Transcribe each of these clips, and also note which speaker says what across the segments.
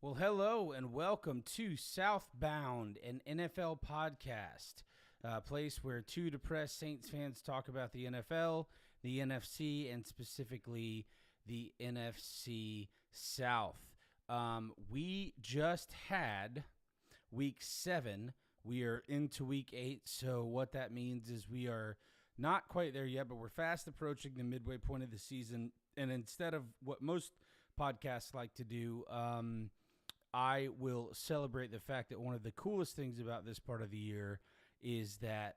Speaker 1: Well, hello and welcome to Southbound, an NFL podcast, a place where two depressed Saints fans talk about the NFL, the NFC, and specifically the NFC South. We just had week 7. We are into week 8, so what that means is we are not quite there yet, but we're fast approaching the midway point of the season. And instead of what most podcasts like to do, I will celebrate the fact that one of the coolest things about this part of the year is that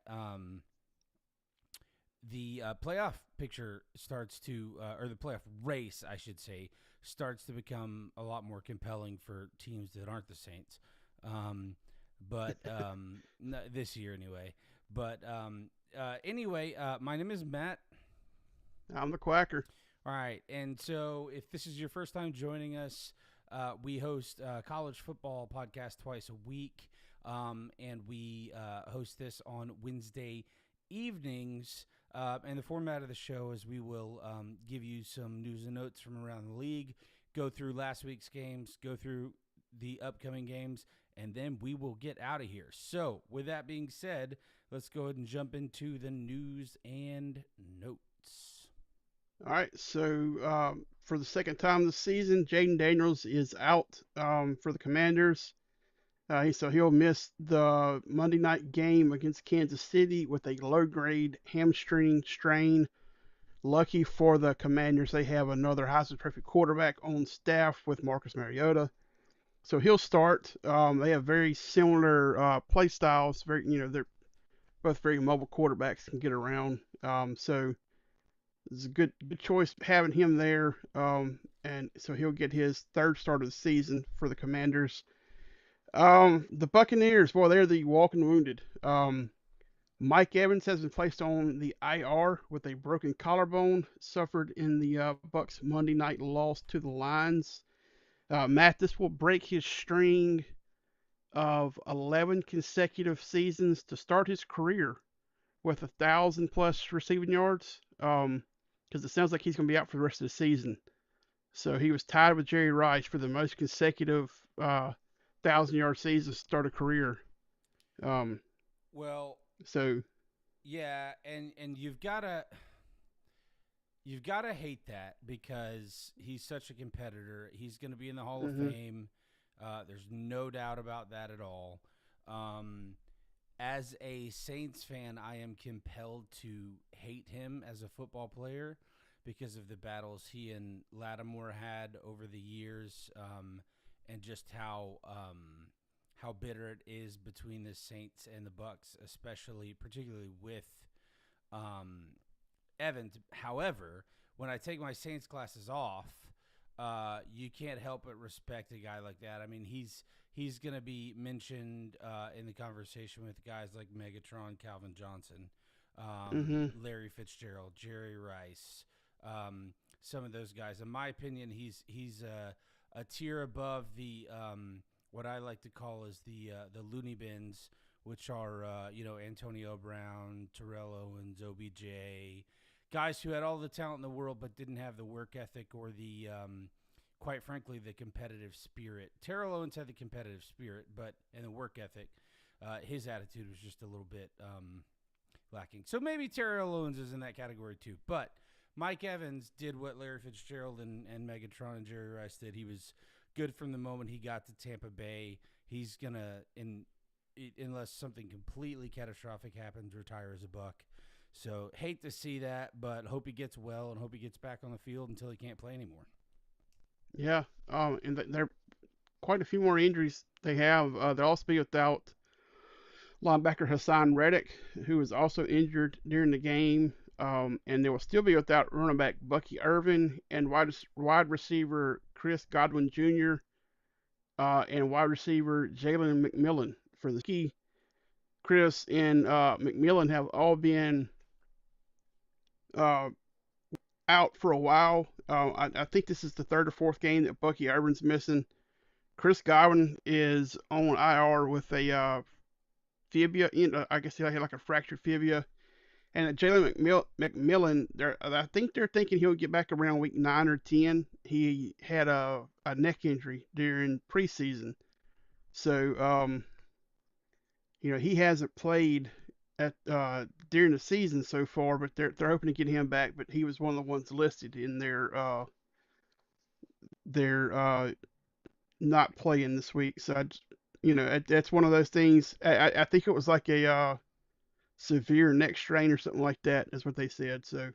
Speaker 1: the playoff picture starts to, or the playoff race, I should say, starts to become a lot more compelling for teams that aren't the Saints. But this year anyway. But anyway, my name is Matt.
Speaker 2: I'm the Quacker.
Speaker 1: All right, and so if this is your first time joining us, we host a college football podcast twice a week, and we host this on Wednesday evenings. And the format of the show is we will give you some news and notes from around the league, go through last week's games, go through the upcoming games, and then we will get out of here. So, with that being said, let's go ahead and jump into the news and notes.
Speaker 2: All right, so for the second time this season, Jaden Daniels is out for the Commanders. So he'll miss the Monday night game against Kansas City with a low-grade hamstring strain. Lucky for the Commanders, they have another Heisman Trophy quarterback on staff with Marcus Mariota. So he'll start. They have very similar play styles. They're both very mobile quarterbacks, can get around. So it's a good choice having him there, and so he'll get his third start of the season for the Commanders. The Buccaneers, boy, they're the walking wounded. Mike Evans has been placed on the IR with a broken collarbone suffered in the Bucks Monday night loss to the Lions. Matt, this will break his string of 11 consecutive seasons to start his career with 1,000+ receiving yards. Because it sounds like he's going to be out for the rest of the season. So he was tied with Jerry Rice for the most consecutive 1,000-yard seasons to start a career. Um,
Speaker 1: Well,
Speaker 2: so
Speaker 1: yeah, and you've gotta hate that because he's such a competitor. He's going to be in the Hall of
Speaker 2: mhm.
Speaker 1: Fame. There's no doubt about that at all. As a Saints fan, I am compelled to hate him as a football player because of the battles he and Lattimore had over the years, and just how bitter it is between the Saints and the Bucks, particularly with Evans. However, when I take my Saints classes off, you can't help but respect a guy like that. I mean, he's going to be mentioned in the conversation with guys like Megatron, Calvin Johnson,
Speaker 2: Mhm.
Speaker 1: Larry Fitzgerald, Jerry Rice, some of those guys. In my opinion, he's a tier above the what I like to call is the loony bins, which are Antonio Brown, Terrell Owens, OBJ, guys who had all the talent in the world but didn't have the work ethic or the quite frankly, the competitive spirit. Terrell Owens had the competitive spirit, but and the work ethic. His attitude was just a little bit lacking. So maybe Terrell Owens is in that category too. But Mike Evans did what Larry Fitzgerald and Megatron and Jerry Rice did. He was good from the moment he got to Tampa Bay. He's gonna, unless something completely catastrophic happens, retire as a Buck. So hate to see that, but hope he gets well and hope he gets back on the field until he can't play anymore.
Speaker 2: Yeah. And there are quite a few more injuries they have. They'll also be without linebacker Hassan Reddick, who was also injured during the game. And they will still be without running back Bucky Irvin and wide receiver Chris Godwin Jr. And wide receiver Jalen McMillan for the key. Chris and McMillan have all been uh, out for a while. I think this is the third or fourth game that Bucky Irvin's missing. Chris Godwin is on IR with a fibia. I guess he had like a fractured fibia, And Jalen McMillan, I think they're thinking he'll get back around week 9 or 10. He had a neck injury during preseason, so he hasn't played at during the season so far. But they're hoping to get him back. But he was one of the ones listed in their not playing this week. So that's one of those things. I think it was like a severe neck strain or something like that. Is what they said. So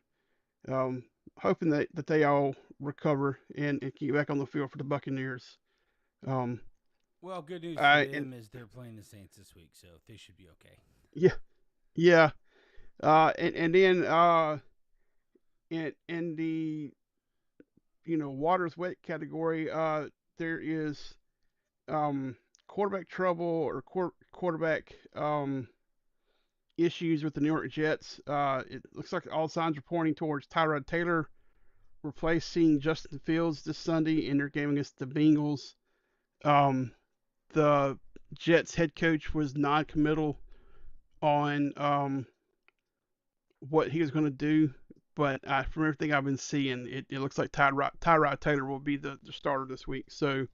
Speaker 2: um, hoping that they all recover and get back on the field for the Buccaneers. Um,
Speaker 1: Well, good news for
Speaker 2: I and
Speaker 1: them is they're playing the Saints this week, so they should be okay.
Speaker 2: Yeah, yeah. And then in the waters wet category, there is um quarterback trouble or quarterback issues with the New York Jets. It looks like all signs are pointing towards Tyrod Taylor replacing Justin Fields this Sunday in their game against the Bengals. Um, the Jets head coach was non-committal on what he was going to do, but from everything I've been seeing, it looks like Tyrod Taylor will be the starter this week. So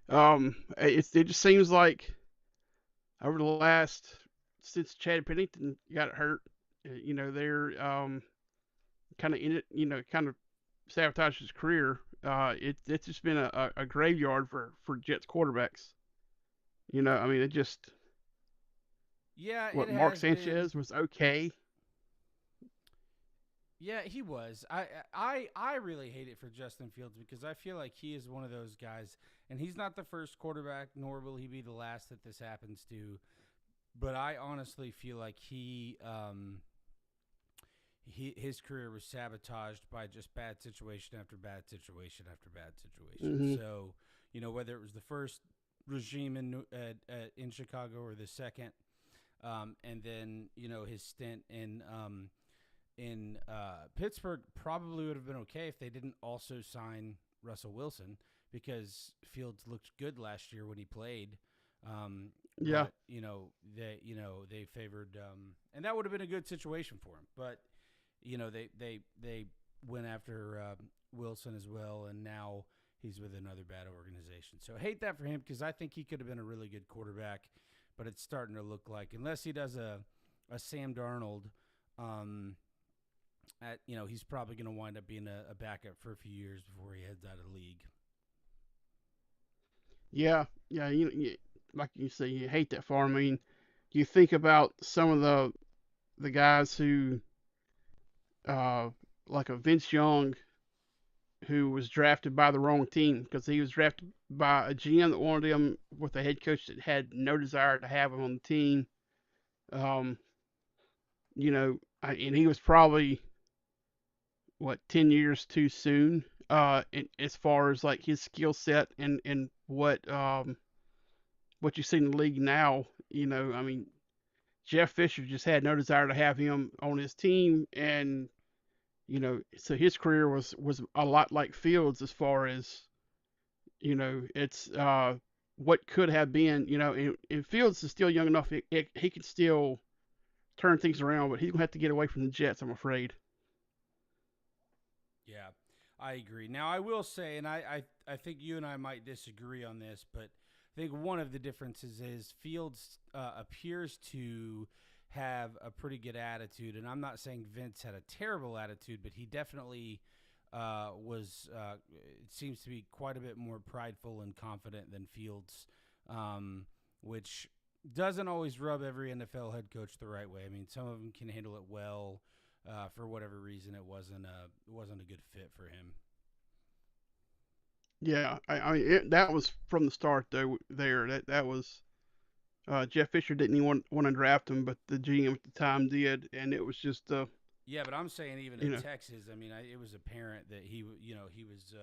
Speaker 2: it just seems like over the last since Chad Pennington got hurt, they're kind of in it, kind of sabotaged his career. It's just been a graveyard for Jets quarterbacks. I mean, it just
Speaker 1: Yeah, it
Speaker 2: what Mark
Speaker 1: has been.
Speaker 2: Sanchez was okay.
Speaker 1: Yeah, he was. I really hate it for Justin Fields because I feel like he is one of those guys, and he's not the first quarterback, nor will he be the last that this happens to. But I honestly feel like his career was sabotaged by just bad situation after bad situation after bad situation.
Speaker 2: Hmm.
Speaker 1: So whether it was the first regime in Chicago or the second, and then his stint in Pittsburgh probably would have been okay if they didn't also sign Russell Wilson because Fields looked good last year when he played.
Speaker 2: Yeah,
Speaker 1: But they favored and that would have been a good situation for him. But they went after Wilson as well, and now he's with another bad organization. So I hate that for him because I think he could have been a really good quarterback, but it's starting to look like unless he does a Sam Darnold. He's probably going to wind up being a backup for a few years before he heads out of the league.
Speaker 2: yeah, yeah. Like you say, you hate that for him. I mean, you think about some of the guys who, uh, like a Vince Young, who was drafted by the wrong team because he was drafted by a GM that wanted him with a head coach that had no desire to have him on the team. Um, and he was probably what 10 years too soon. As far as like his skill set and what you see in the league now, I mean, Jeff Fisher just had no desire to have him on his team, and so his career was a lot like Fields as far as it's what could have been. And Fields is still young enough; he can still turn things around, but he's gonna have to get away from the Jets, I'm afraid.
Speaker 1: Yeah, I agree. Now, I will say, and I think you and I might disagree on this, but I think one of the differences is Fields appears to have a pretty good attitude. And I'm not saying Vince had a terrible attitude, but he definitely it seems to be quite a bit more prideful and confident than Fields, which doesn't always rub every NFL head coach the right way. I mean, some of them can handle it well. For whatever reason, it wasn't a good fit for him.
Speaker 2: Yeah, I mean that was from the start though. That was Jeff Fisher didn't even want to draft him, but the GM at the time did, and it was just
Speaker 1: Yeah, but I'm saying even
Speaker 2: you
Speaker 1: in
Speaker 2: know
Speaker 1: Texas, I mean, it was apparent that he was.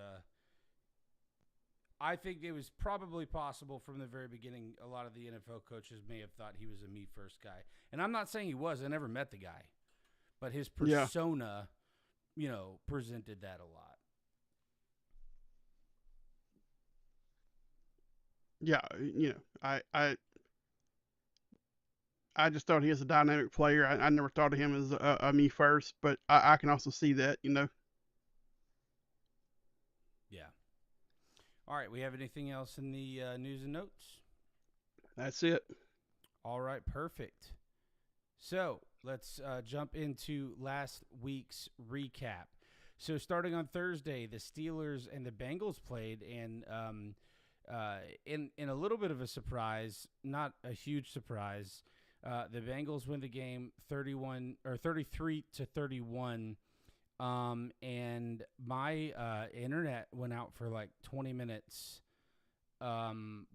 Speaker 1: I think it was probably possible from the very beginning. A lot of the NFL coaches may have thought he was a me first guy, and I'm not saying he was. I never met the guy, but his
Speaker 2: yeah,
Speaker 1: persona, presented that a lot.
Speaker 2: yeah. I I just thought he was a dynamic player. I never thought of him as a me first, but I can also see that, you know.
Speaker 1: Yeah. All right. We have anything else in the news and notes?
Speaker 2: That's it.
Speaker 1: All right. Perfect. So let's jump into last week's recap. So starting on Thursday, the Steelers and the Bengals played, and in a little bit of a surprise, not a huge surprise, the Bengals win the game 33-31. And my internet went out for like 20 minutes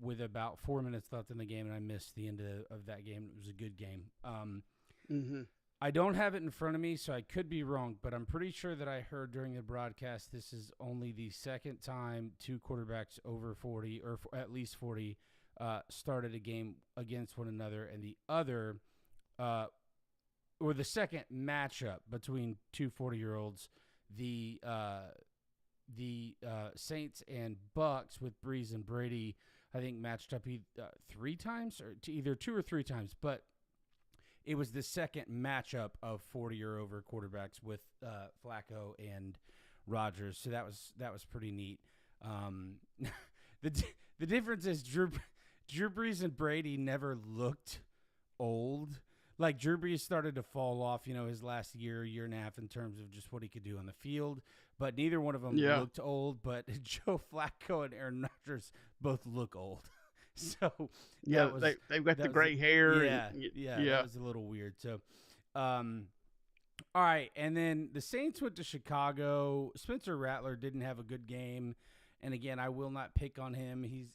Speaker 1: with about 4 minutes left in the game, and I missed the end of that game. It was a good game.
Speaker 2: Hmm.
Speaker 1: I don't have it in front of me, so I could be wrong, but I'm pretty sure that I heard during the broadcast this is only the second time two quarterbacks over 40, or at least 40, started a game against one another, and the other, or the second matchup between two 40-year-olds, the Saints and Bucks with Breeze and Brady, I think matched up 3 times, or either 2 or 3 times, but it was the second matchup of 40 or over quarterbacks with Flacco and Rodgers, so that was pretty neat. The difference is Drew Brees and Brady never looked old. Like Drew Brees started to fall off, his last year and a half in terms of just what he could do on the field, but neither one of them looked old. But Joe Flacco and Aaron Rodgers both look old. So
Speaker 2: yeah, they've got the gray hair.
Speaker 1: Yeah, that was a little weird. So, all right, and then the Saints went to Chicago. Spencer Rattler didn't have a good game, and again, I will not pick on him.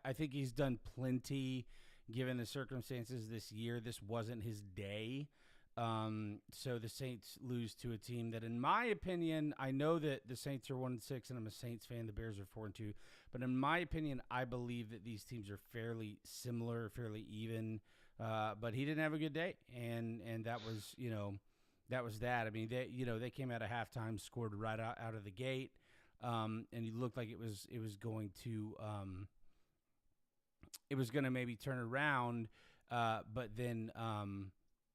Speaker 1: I think he's done plenty given the circumstances this year. This wasn't his day. So the Saints lose to a team that, in my opinion, I know that the Saints are 1-6, and I'm a Saints fan. The Bears are 4-2, but in my opinion, I believe that these teams are fairly similar, fairly even. But he didn't have a good day, and that was that. I mean, they came out of halftime, scored right out of the gate, and it looked like it was going to maybe turn around, but then.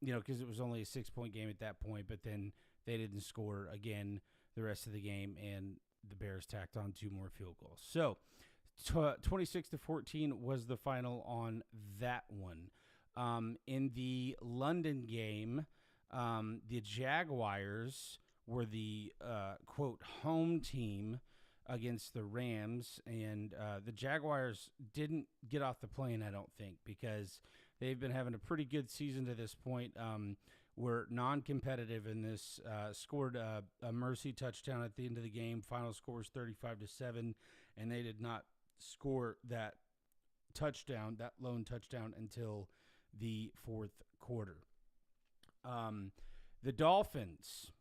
Speaker 1: Because it was only a 6-point game at that point, but then they didn't score again the rest of the game, and the Bears tacked on 2 more field goals. So 26-14 was the final on that one. In the London game, the Jaguars were the, quote, home team against the Rams, and the Jaguars didn't get off the plane, I don't think, because they've been having a pretty good season to this point. Were non-competitive in this. Scored a mercy touchdown at the end of the game. Final score is 35-7, and they did not score that lone touchdown, until the 4th quarter. The Dolphins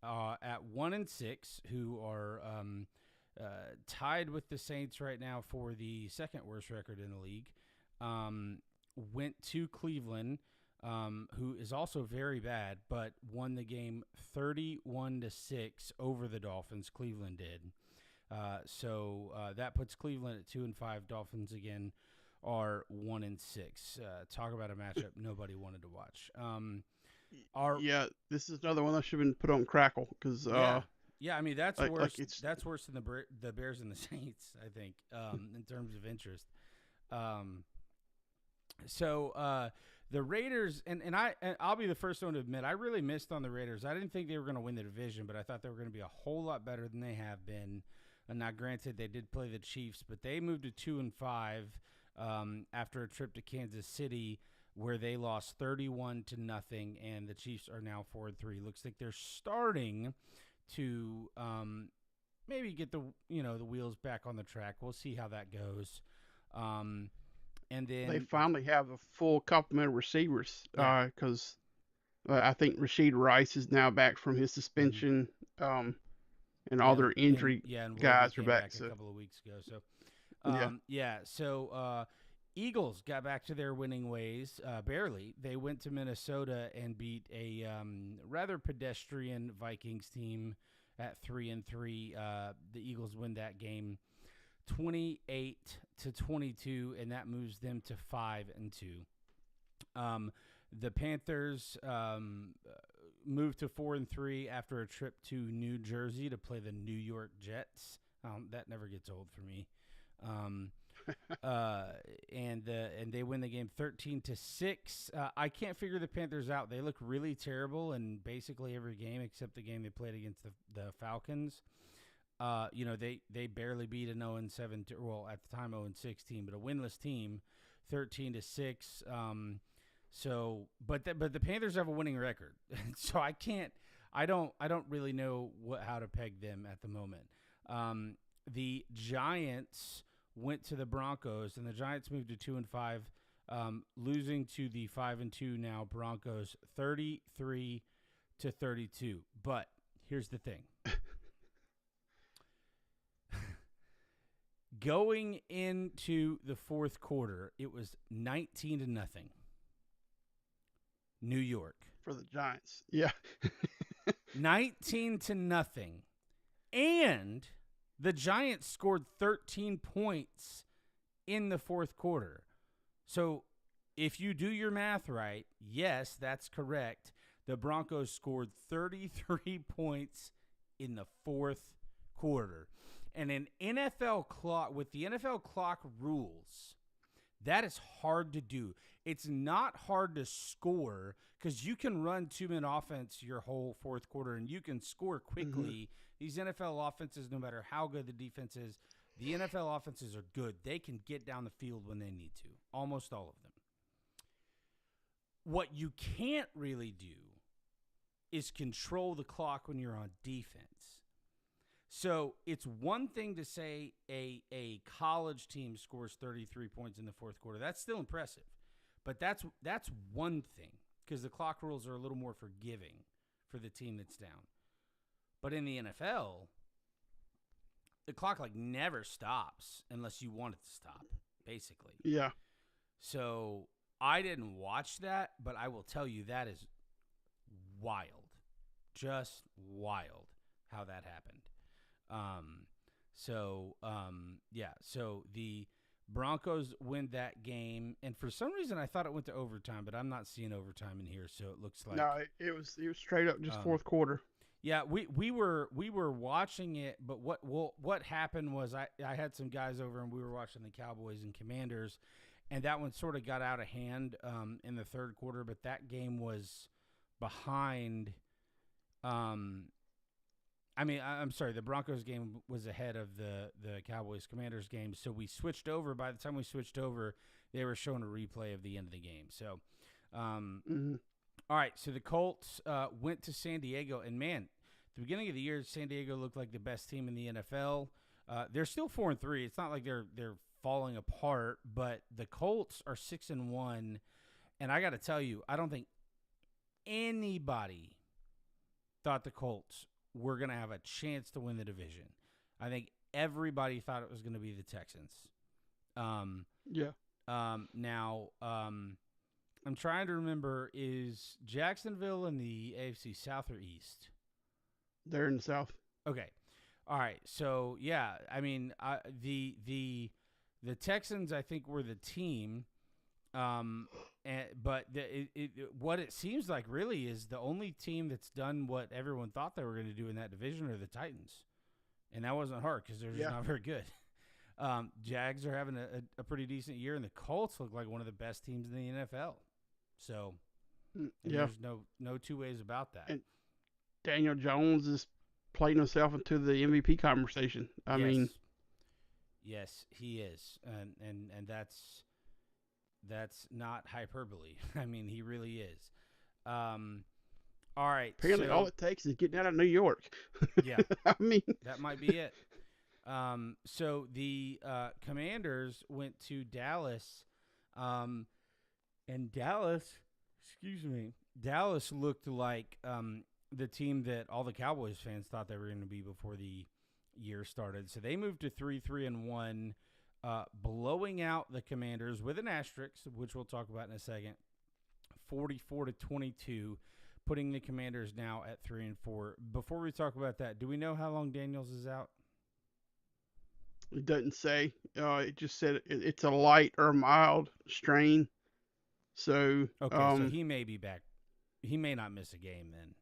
Speaker 1: at 1-6, who are tied with the Saints right now for the second worst record in the league. Went to Cleveland, who is also very bad, but won the game 31-6 over the Dolphins. Cleveland did. So that puts Cleveland at 2-5. Dolphins again are 1-6. Talk about a matchup nobody wanted to watch.
Speaker 2: This is another one that should have been put on Crackle because
Speaker 1: yeah, I mean that's worse.
Speaker 2: Like
Speaker 1: that's worse than the Bears and the Saints, I think, in terms of interest. So the Raiders, and I'll be the first one to admit, I really missed on the Raiders. I didn't think they were going to win the division, but I thought they were going to be a whole lot better than they have been. And now, granted, they did play the Chiefs, but they moved to 2-5 after a trip to Kansas City, where they lost 31-0, and the Chiefs are now 4-3. Looks like they're starting to maybe get the wheels back on the track. We'll see how that goes. And then
Speaker 2: they finally have a full complement of receivers because I think Rashid Rice is now back from his suspension, and all their injury guys are back.
Speaker 1: A couple of weeks ago. So, So Eagles got back to their winning ways, barely. They went to Minnesota and beat a rather pedestrian Vikings team at 3-3. The Eagles win that game 28-22, and that moves them to 5-2. Um, the Panthers moved to 4-3 after a trip to New Jersey to play the New York Jets. That never gets old for me. Um, and they win the game 13-6. I can't figure the Panthers out. They look really terrible in basically every game except the game they played against the Falcons. They barely beat an 0-7, well, at the time 0-6 team, but a winless team, 13-6. But the Panthers have a winning record, so I don't really know how to peg them at the moment. The Giants went to the Broncos, and the Giants moved to 2-5, losing to the 5-2 now Broncos, 33-32. But here's the thing. Going into the fourth quarter, it was 19-0. New York.
Speaker 2: For the Giants. Yeah.
Speaker 1: 19-0. And the Giants scored 13 points in the fourth quarter. So if you do your math right, yes, that's correct. The Broncos scored 33 points in the fourth quarter. And an NFL clock, with the NFL clock rules, that is hard to do. It's not hard to score because you can run two-minute offense your whole fourth quarter and you can score quickly. These NFL offenses, no matter how good the defense is, the NFL offenses are good. They can get down the field when they need to, almost all of them. What you can't really do is control the clock when you're on defense. So it's one thing to say a college team scores 33 points in the fourth quarter. That's still impressive. But that's one thing because the clock rules are a little more forgiving for the team that's down. But in the NFL, the clock never stops unless you want it to stop, basically.
Speaker 2: Yeah.
Speaker 1: So I didn't watch that, but I will tell you that is wild. Just wild how that happened. So the Broncos win that game, and for some reason I thought it went to overtime, but I'm not seeing overtime in here, so it looks like
Speaker 2: no, it was straight up just fourth quarter.
Speaker 1: Yeah, we were watching it, but what happened was I had some guys over and we were watching the Cowboys and Commanders, and that one sort of got out of hand in the third quarter, but that game was behind. I'm sorry, the Broncos game was ahead of the Cowboys-Commanders game, so we switched over. By the time we switched over, they were showing a replay of the end of the game. So, all right, so the Colts went to San Diego, and man, at the beginning of the year, San Diego looked like the best team in the NFL. They're still 4-3. It's not like they're falling apart, but the Colts are 6-1, and I got to tell you, I don't think anybody thought the Colts were going to have a chance to win the division. I think everybody thought it was going to be the Texans. Now, I'm trying to remember, is Jacksonville in the AFC South or East?
Speaker 2: They're in the South.
Speaker 1: Okay. All right. So, yeah, I mean, the Texans, I think, were the team. But what it seems like really is the only team that's done what everyone thought they were going to do in that division are the Titans. And that wasn't hard because they're just not very good. Jags are having a pretty decent year, and the Colts look like one of the best teams in the NFL. So there's no two ways about that.
Speaker 2: And Daniel Jones is playing himself into the MVP conversation. I mean,
Speaker 1: yes, he is, and that's not hyperbole. I mean, he really is. All right.
Speaker 2: Apparently, all it takes is getting out of New York.
Speaker 1: Yeah.
Speaker 2: I mean,
Speaker 1: that might be it. So the Commanders went to Dallas, and Dallas looked like the team that all the Cowboys fans thought they were going to be before the year started. So they moved to 3-1, blowing out the Commanders with an asterisk, which we'll talk about in a second, 44-22, putting the Commanders now at 3-4. Before we talk about that, do we know how long Daniels is out?
Speaker 2: It doesn't say. It just said it's a light or mild strain. So,
Speaker 1: Okay, so he may be back. He may not miss a game then.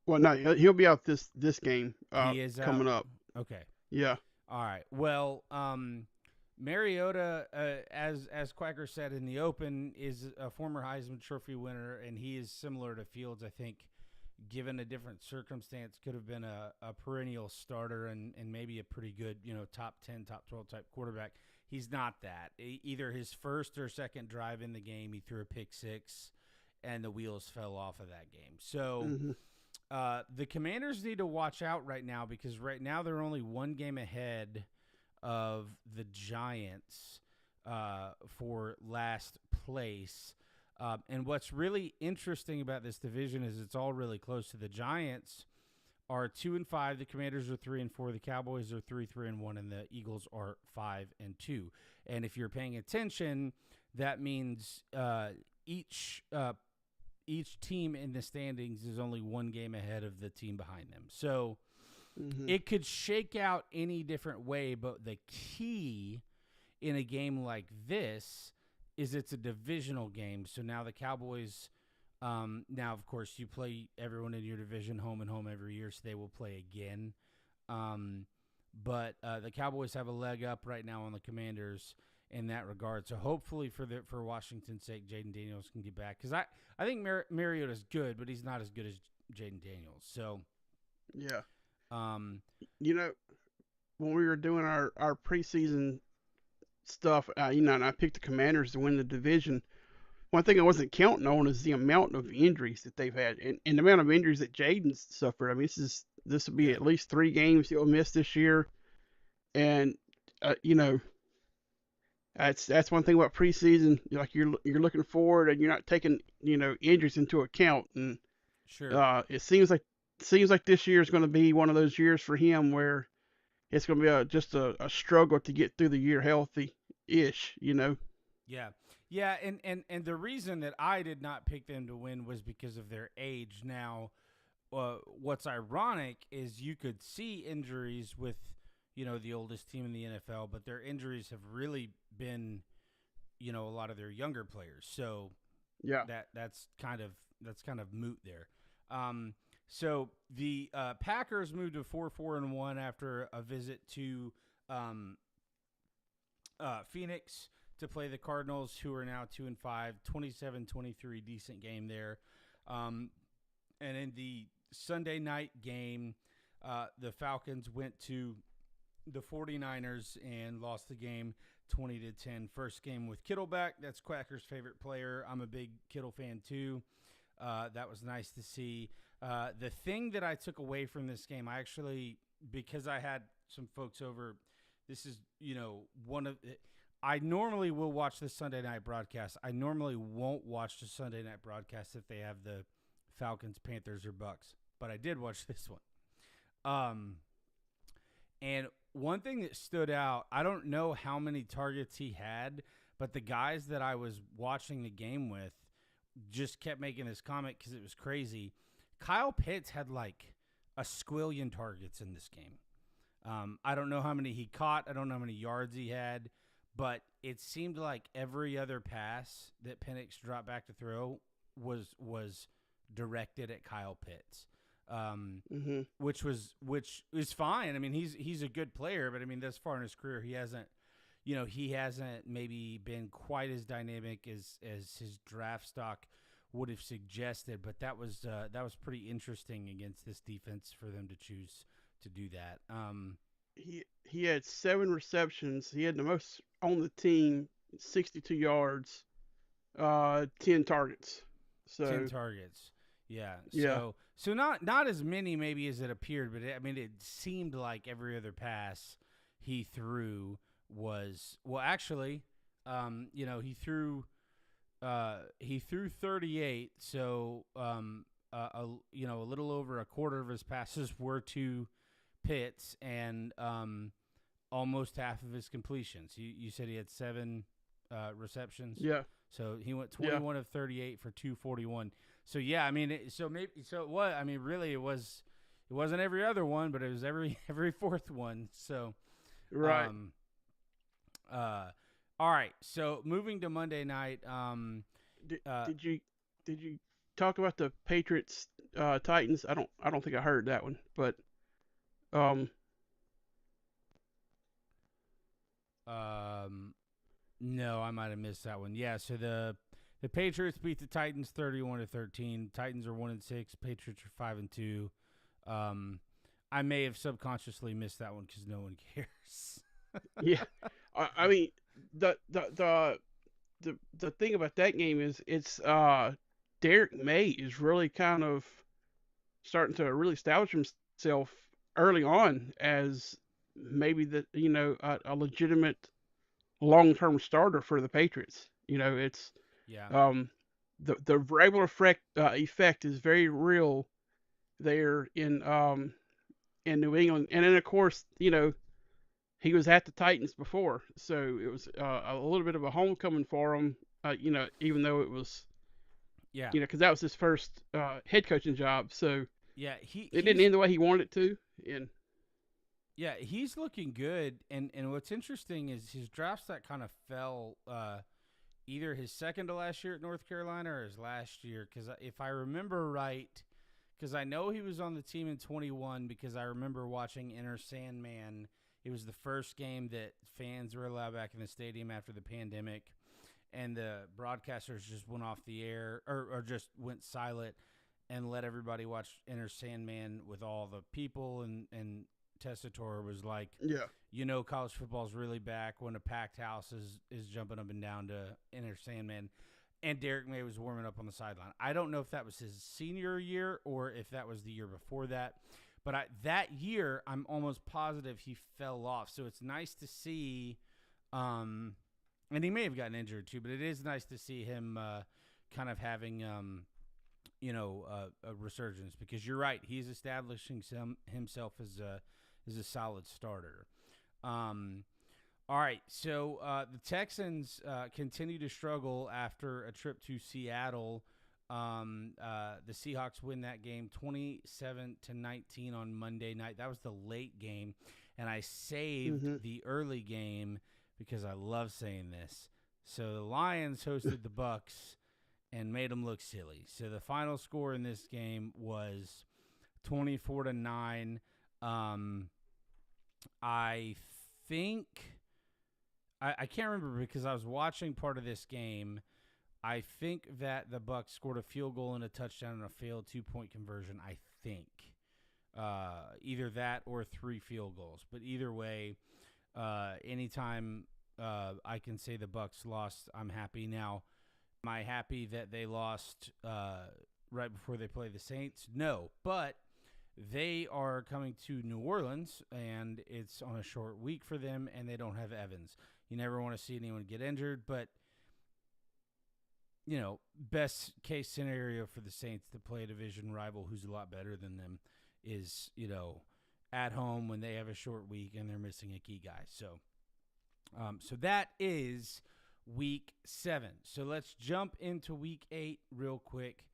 Speaker 2: well, no, he'll be out this game
Speaker 1: He is
Speaker 2: coming
Speaker 1: out.
Speaker 2: up.
Speaker 1: Okay.
Speaker 2: Yeah.
Speaker 1: All right. Well, Mariota, as Quacker said in the open, is a former Heisman Trophy winner, and he is similar to Fields. I think, given a different circumstance, could have been a perennial starter and maybe a pretty good, top 10, top 12 type quarterback. He's not that. Either his first or second drive in the game, he threw a pick six, and the wheels fell off of that game. So.
Speaker 2: Mm-hmm.
Speaker 1: The Commanders need to watch out right now because right now they're only one game ahead of the Giants for last place. And what's really interesting about this division is it's all really close to the Giants are 2-5, the Commanders are 3-4, the Cowboys are 3-1, and the Eagles are 5-2. And if you're paying attention, that means each team in the standings is only one game ahead of the team behind them. So it could shake out any different way, but the key in a game like this is it's a divisional game. So now the Cowboys, now, of course, you play everyone in your division home and home every year, so they will play again. But the Cowboys have a leg up right now on the Commanders in that regard. So hopefully for Washington's sake, Jaden Daniels can get back. Because I think Mariota's good, but he's not as good as Jaden Daniels. So,
Speaker 2: yeah. When we were doing our preseason stuff, and I picked the Commanders to win the division. One thing I wasn't counting on is the amount of injuries that they've had and the amount of injuries that Jaden's suffered. I mean, this will be at least 3 games he'll miss this year. And, that's one thing about preseason. Like you're looking forward and you're not taking injuries into account. And it seems like this year is going to be one of those years for him where it's going to be just a struggle to get through the year healthy-ish.
Speaker 1: Yeah, and the reason that I did not pick them to win was because of their age. Now, what's ironic is you could see injuries with the oldest team in the NFL, but their injuries have really been, a lot of their younger players. So
Speaker 2: yeah,
Speaker 1: that's kind of moot there. So the Packers moved to 4-4-1 after a visit to Phoenix to play the Cardinals, who are now 2-5, 27-23, decent game there. And in the Sunday night game, the Falcons went to the 49ers and lost the game 20-10. First game with Kittle back. That's Quacker's favorite player. I'm a big Kittle fan too. That was nice to see. The thing that I took away from this game, because I had some folks over, this is, I normally will watch the Sunday night broadcast. I normally won't watch the Sunday night broadcast if they have the Falcons, Panthers, or Bucks, but I did watch this one. And one thing that stood out, I don't know how many targets he had, but the guys that I was watching the game with just kept making this comment because it was crazy. Kyle Pitts had like a squillion targets in this game. I don't know how many he caught. I don't know how many yards he had, but it seemed like every other pass that Penix dropped back to throw was directed at Kyle Pitts. Which is fine. I mean, he's a good player, but I mean, thus far in his career, he hasn't maybe been quite as dynamic as his draft stock would have suggested. But that was pretty interesting against this defense for them to choose to do that.
Speaker 2: He had 7 receptions. He had the most on the team, 62 yards, 10 targets. So
Speaker 1: 10 targets. Yeah. So not as many maybe as it appeared, but it seemed like every other pass he threw was actually, he threw 38. So a little over a quarter of his passes were to Pitts, and almost half of his completions. You said he had 7 receptions.
Speaker 2: Yeah.
Speaker 1: So he went 21 of 38 for 241. So yeah, really it wasn't every other one, but it was every fourth one. So
Speaker 2: right.
Speaker 1: All right, so moving to Monday night.
Speaker 2: Did,
Speaker 1: Uh,
Speaker 2: did you talk about the Patriots Titans? I don't think I heard that one, but um
Speaker 1: um, no, I might have missed that one. Yeah, so the Patriots beat the Titans 31-13. Titans are 1-6. Patriots are 5-2. Um, I may have subconsciously missed that one because no one cares.
Speaker 2: yeah, I mean the the the the thing about that game is it's Derek May is really kind of starting to really establish himself early on as maybe a legitimate long-term starter for the Patriots. It's
Speaker 1: Yeah,
Speaker 2: um the regular effect is very real there in New England, and then of course he was at the Titans before, so it was a little bit of a homecoming for him. Even though it was
Speaker 1: yeah,
Speaker 2: because that was his first head coaching job, so
Speaker 1: yeah.
Speaker 2: it didn't end the way he wanted it to. And
Speaker 1: He's looking good. And what's interesting is his draft stock kind of fell. Either his second to last year at North Carolina or his last year, because if I remember right, because I know he was on the team in 21 because I remember watching Enter Sandman. It was the first game that fans were allowed back in the stadium after the pandemic, and the broadcasters just went off the air or just went silent and let everybody watch Enter Sandman with all the people. And Tessitore was like,
Speaker 2: yeah,
Speaker 1: college football is really back when a packed house is jumping up and down to Enter Sandman. And Derek May was warming up on the sideline. I don't know if that was his senior year or if that was the year before that. But that year, I'm almost positive he fell off. So it's nice to see, and he may have gotten injured too, but it is nice to see him kind of having, a resurgence, because you're right. He's establishing himself as a solid starter. All right, so the Texans continue to struggle after a trip to Seattle. The Seahawks win that game 27-19 on Monday night. That was the late game, and I saved
Speaker 2: hmm
Speaker 1: the early game because I love saying this. So the Lions hosted the Bucks and made them look silly. So the final score in this game was 24-9. I think I can't remember because I was watching part of this game. I think that the Bucks scored a field goal and a touchdown and a failed 2-point conversion. I think either that or 3 field goals. But either way, anytime I can say the Bucks lost, I'm happy. Now, am I happy that they lost right before they play the Saints? No, but they are coming to New Orleans, and it's on a short week for them, and they don't have Evans. You never want to see anyone get injured, but best case scenario for the Saints to play a division rival who's a lot better than them is, at home when they have a short week and they're missing a key guy. So that is week 7. So let's jump into week 8 real quick.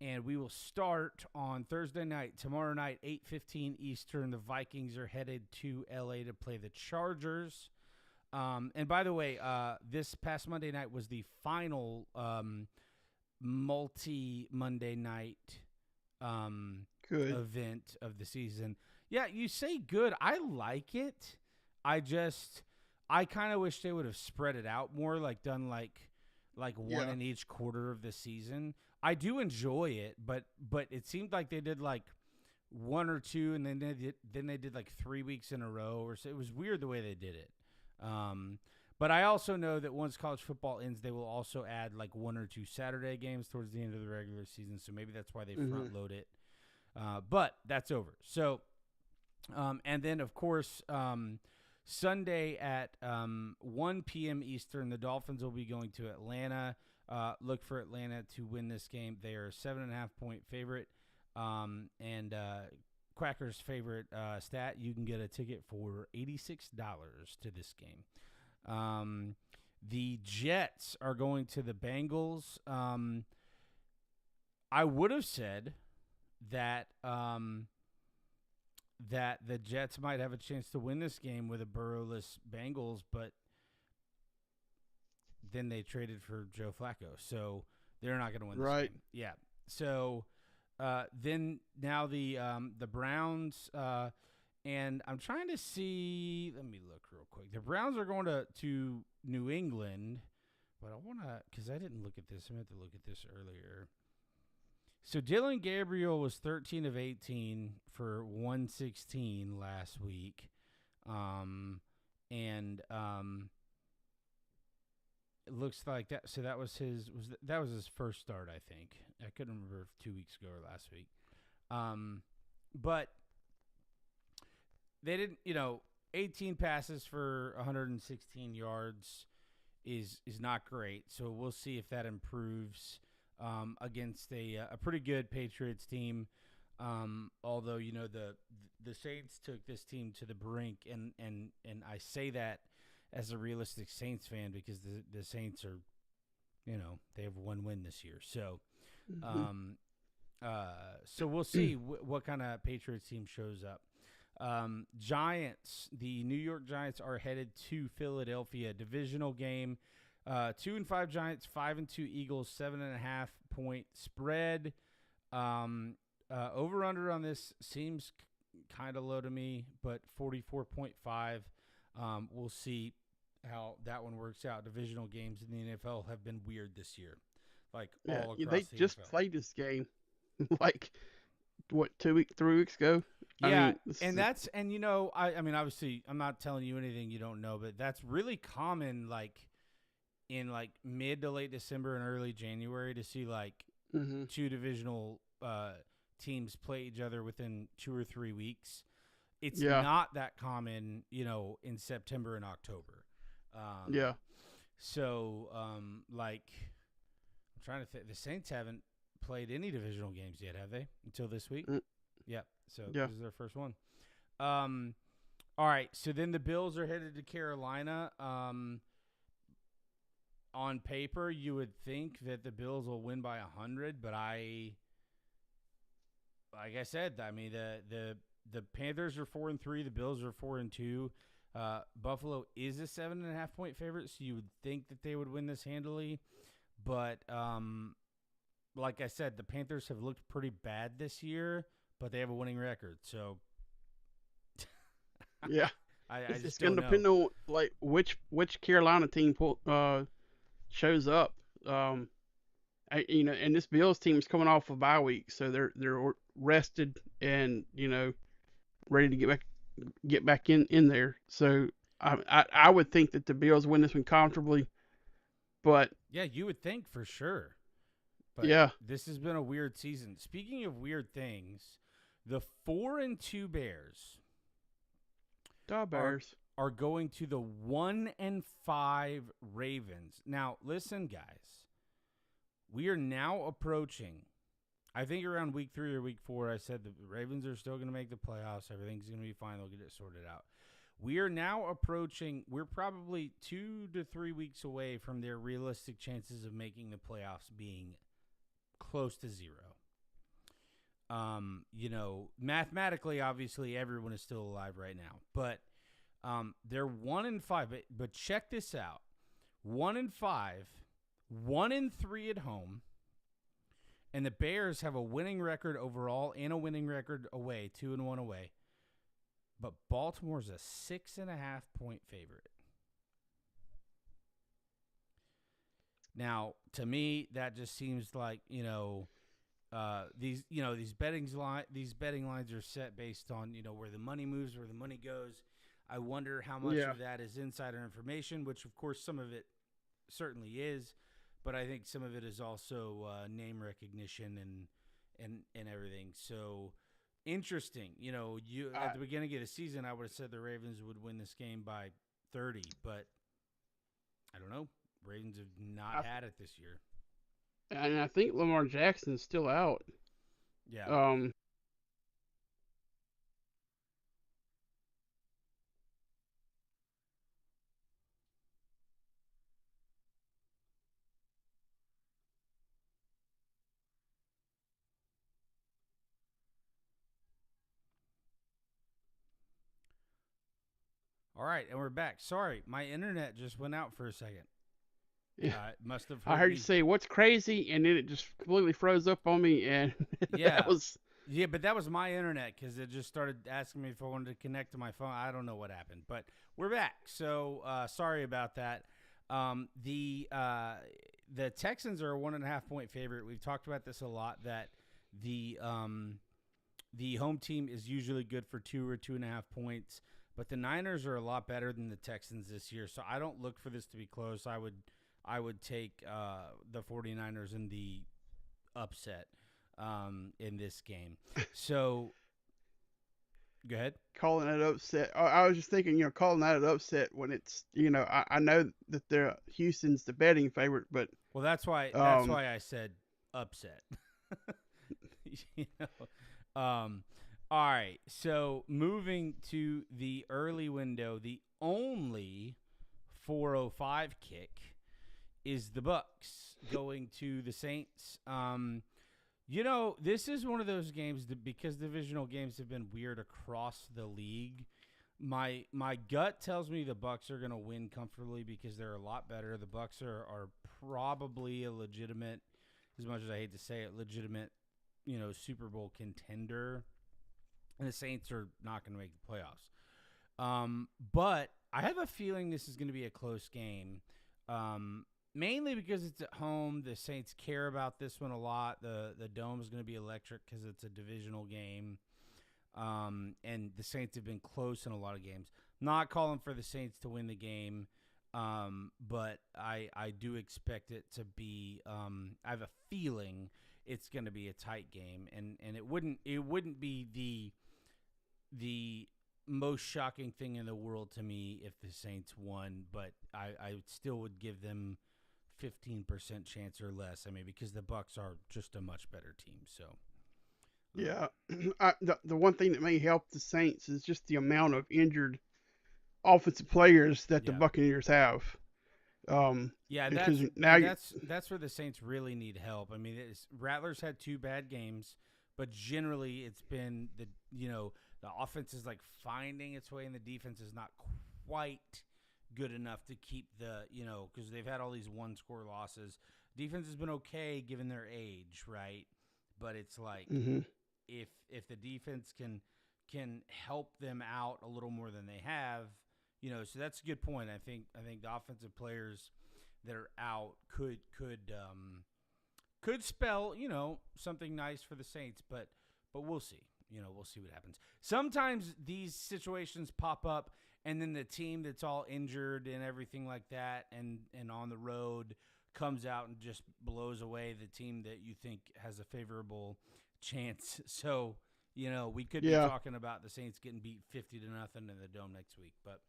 Speaker 1: And we will start on Thursday night, tomorrow night, 8:15 Eastern. The Vikings are headed to LA to play the Chargers. And by the way, this past Monday night was the final multi-Monday night
Speaker 2: good.
Speaker 1: event of the season. Yeah, you say good. I like it. I kind of wish they would have spread it out more, like done like one
Speaker 2: Yeah,
Speaker 1: in each quarter of the season. I do enjoy it, but it seemed like they did like one or two, and then they did like 3 weeks in a row, or so. It was weird the way they did it. But I also know that once college football ends, they will also add like 1 or 2 Saturday games towards the end of the regular season. So maybe that's why they
Speaker 2: hmm
Speaker 1: front load it. But that's over. So, and then of course, Sunday at 1 p.m. Eastern, the Dolphins will be going to Atlanta. Look for Atlanta to win this game. They are a 7.5-point favorite. And Quacker's favorite stat, you can get a ticket for $86 to this game. The Jets are going to the Bengals. I would have said that that the Jets might have a chance to win this game with a Burrowless Bengals, but then they traded for Joe Flacco, so they're not going to win this
Speaker 2: Right.
Speaker 1: game. Yeah. So then now the Browns and I'm trying to see. Let me look real quick. The Browns are going to New England, but I want to because I didn't look at this. I meant to look at this earlier. So Dylan Gabriel was 13 of 18 for 116 last week. And it looks like that. So that was his first start, I think. I couldn't remember if 2 weeks ago or last week. But they didn't, 18 passes for 116 yards is not great. So we'll see if that improves against a pretty good Patriots team. Although the Saints took this team to the brink, and I say that as a realistic Saints fan because the Saints are, they have one win this year. So, so we'll see what kind of Patriots team shows up. Giants, the New York Giants are headed to Philadelphia, divisional game. 2-5 Giants, 5-2 Eagles, 7.5 point spread. Over under on this seems kind of low to me, but 44.5. We'll see how that one works out. Divisional games in the NFL have been weird this year, like all across
Speaker 2: they
Speaker 1: the
Speaker 2: just
Speaker 1: NFL.
Speaker 2: played this game, like what 3 weeks ago.
Speaker 1: Yeah, I mean, obviously, I'm not telling you anything you don't know, but that's really common, like in like mid to late December and early January to see like two divisional teams play each other within 2 or 3 weeks. It's not that common, in September and October. So, like, I'm trying to think. The Saints haven't played any divisional games yet, have they? Until this week? Yeah. So this is their first one. All right. So then the Bills are headed to Carolina. On paper, you would think that the Bills will win by 100, but like I said, I mean the Panthers are 4-3, the Bills are 4-2. Buffalo is a 7.5 point favorite, so you would think that they would win this handily. But like I said, the Panthers have looked pretty bad this year, but they have a winning record. So
Speaker 2: it's going to depend on like which Carolina team shows up. And this Bills team is coming off a bye week, so they're rested and ready to get back in there. So I would think that the Bills win this one comfortably, but
Speaker 1: yeah, you would think for sure. But this has been a weird season. Speaking of weird things, the 4-2 Bears are going to the 1-5 Ravens. Now, listen, guys. We are now approaching, I think around week 3 or week 4, I said the Ravens are still going to make the playoffs. Everything's going to be fine. They'll get it sorted out. We are now approaching, we're probably 2 to 3 weeks away from their realistic chances of making the playoffs being close to 0. Mathematically, obviously, everyone is still alive right now. But they're 1-5. But check this out. 1-5. 1-3 at home, and the Bears have a winning record overall and a winning record away, 2-1 away. But Baltimore's a 6.5 point favorite. Now, to me, that just seems like these betting lines are set based on where the money moves, where the money goes. I wonder how much of that is insider information, which of course some of it certainly is. But I think some of it is also name recognition and everything. So interesting. At the beginning of the season, I would have said the Ravens would win this game by 30, but I don't know. Ravens have not had it this year.
Speaker 2: And I think Lamar Jackson's still out.
Speaker 1: Yeah. All right, and we're back. Sorry, my internet just went out for a second. Must have
Speaker 2: I
Speaker 1: heard
Speaker 2: heard you
Speaker 1: me.
Speaker 2: say what's crazy, and then it just completely froze up on me, and that
Speaker 1: Yeah,
Speaker 2: was
Speaker 1: yeah, but that was my internet because it just started asking me if I wanted to connect to my phone. I don't know what happened, but we're back. So sorry about that. Um, the uh, the Texans are a 1.5 point favorite. We've talked about this a lot. That the um, the home team is usually good for 2 or 2.5 points, but the Niners are a lot better than the Texans this year. So I don't look for this to be close. I would take the 49ers in the upset in this game. So go ahead.
Speaker 2: calling it upset. I was just thinking, calling that an upset when it's, I know that they're Houston's the betting favorite, but
Speaker 1: Well, that's why
Speaker 2: um,
Speaker 1: I said upset. you know. All right. So moving to the early window, the only 4:05 kick is the Bucks going to the Saints. This is one of those games that because divisional games have been weird across the league. My gut tells me the Bucks are going to win comfortably because they're a lot better. The Bucks are probably a legitimate, as much as I hate to say it, legitimate, Super Bowl contender. And the Saints are not going to make the playoffs. But I have a feeling this is going to be a close game. Mainly because it's at home. The Saints care about this one a lot. The dome is going to be electric because it's a divisional game. And the Saints have been close in a lot of games. Not calling for the Saints to win the game, but I do expect it to be. I have a feeling it's going to be a tight game, and it wouldn't be the most shocking thing in the world to me if the Saints won, but I still would give them 15% chance or less. I mean, because the Bucks are just a much better team. So,
Speaker 2: yeah, the one thing that may help the Saints is just the amount of injured offensive players that the
Speaker 1: yeah,
Speaker 2: Buccaneers have. Um,
Speaker 1: yeah,
Speaker 2: because
Speaker 1: that's
Speaker 2: now you,
Speaker 1: that's where the Saints really need help. I mean, Rattlers had 2 bad games, but generally it's been the offense is like finding its way, and the defense is not quite good enough to keep because they've had all these one-score losses. Defense has been okay given their age, right? But it's like
Speaker 2: hmm
Speaker 1: if the defense can help them out a little more than they have, so that's a good point. I think the offensive players that are out could spell something nice for the Saints, but we'll see. We'll see what happens. Sometimes these situations pop up, and then the team that's all injured and everything like that, and on the road comes out and just blows away the team that you think has a favorable chance. So we could be
Speaker 2: yeah,
Speaker 1: talking about the Saints getting beat 50-0 in the dome next week, but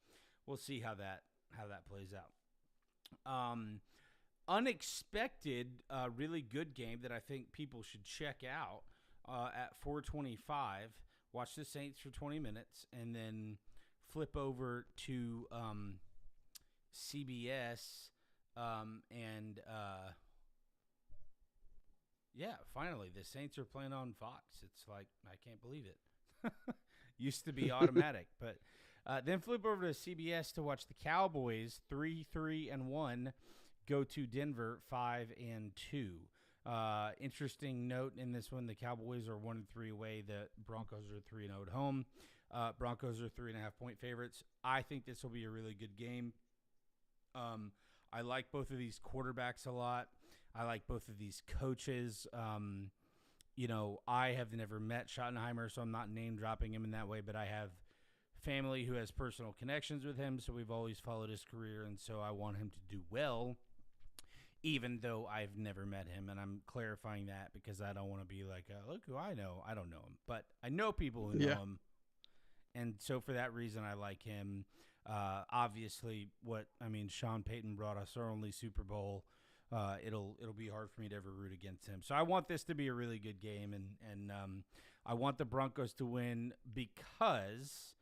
Speaker 1: we'll see how that plays out. Unexpected, really good game that I think people should check out at 4:25. Watch the Saints for 20 minutes, and then flip over to CBS, and yeah, finally the Saints are playing on Fox. It's like I can't believe it. Used to be automatic, but then flip over to CBS to watch the Cowboys 3-3-1 go to Denver 5-2. Interesting note in this one: the Cowboys are 1-3 away. The Broncos are 3-0 at home. Broncos are 3.5 point favorites. I think this will be a really good game. I like both of these quarterbacks a lot. I like both of these coaches. I have never met Schottenheimer, so I'm not name dropping him in that way, but I have family who has personal connections with him, so we've always followed his career, and so I want him to do well, even though I've never met him. And I'm clarifying that because I don't want to be like, look who I know. I don't know him, but I know people who know
Speaker 2: yeah,
Speaker 1: him. And so for that reason, I like him. Obviously, Sean Payton brought us our only Super Bowl. It'll be hard for me to ever root against him. So I want this to be a really good game, and I want the Broncos to win because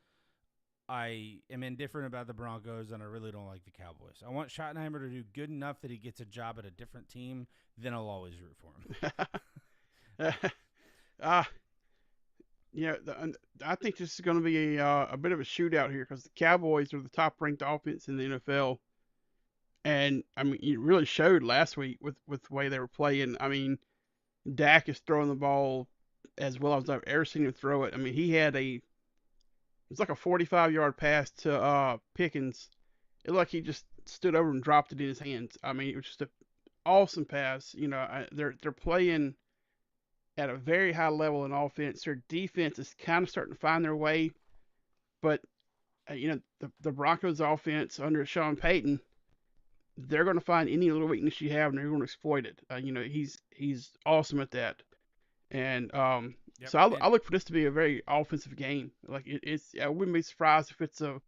Speaker 1: I am indifferent about the Broncos, and I really don't like the Cowboys. I want Schottenheimer to do good enough that he gets a job at a different team. Then I'll always root for him.
Speaker 2: uh, I think this is going to be a bit of a shootout here because the Cowboys are the top-ranked offense in the NFL. And I mean, it really showed last week with the way they were playing. I mean, Dak is throwing the ball as well as I've ever seen him throw it. I mean, he had a it was like a 45-yard pass to Pickens. It looked like he just stood over and dropped it in his hands. I mean, it was just an awesome pass. They're playing at a very high level in offense. Their defense is kind of starting to find their way, but the Broncos offense under Sean Payton, they're going to find any little weakness you have and they're going to exploit it. He's awesome at that. And
Speaker 1: Yep.
Speaker 2: so I look for this to be a very offensive game. Like I wouldn't be surprised if it's a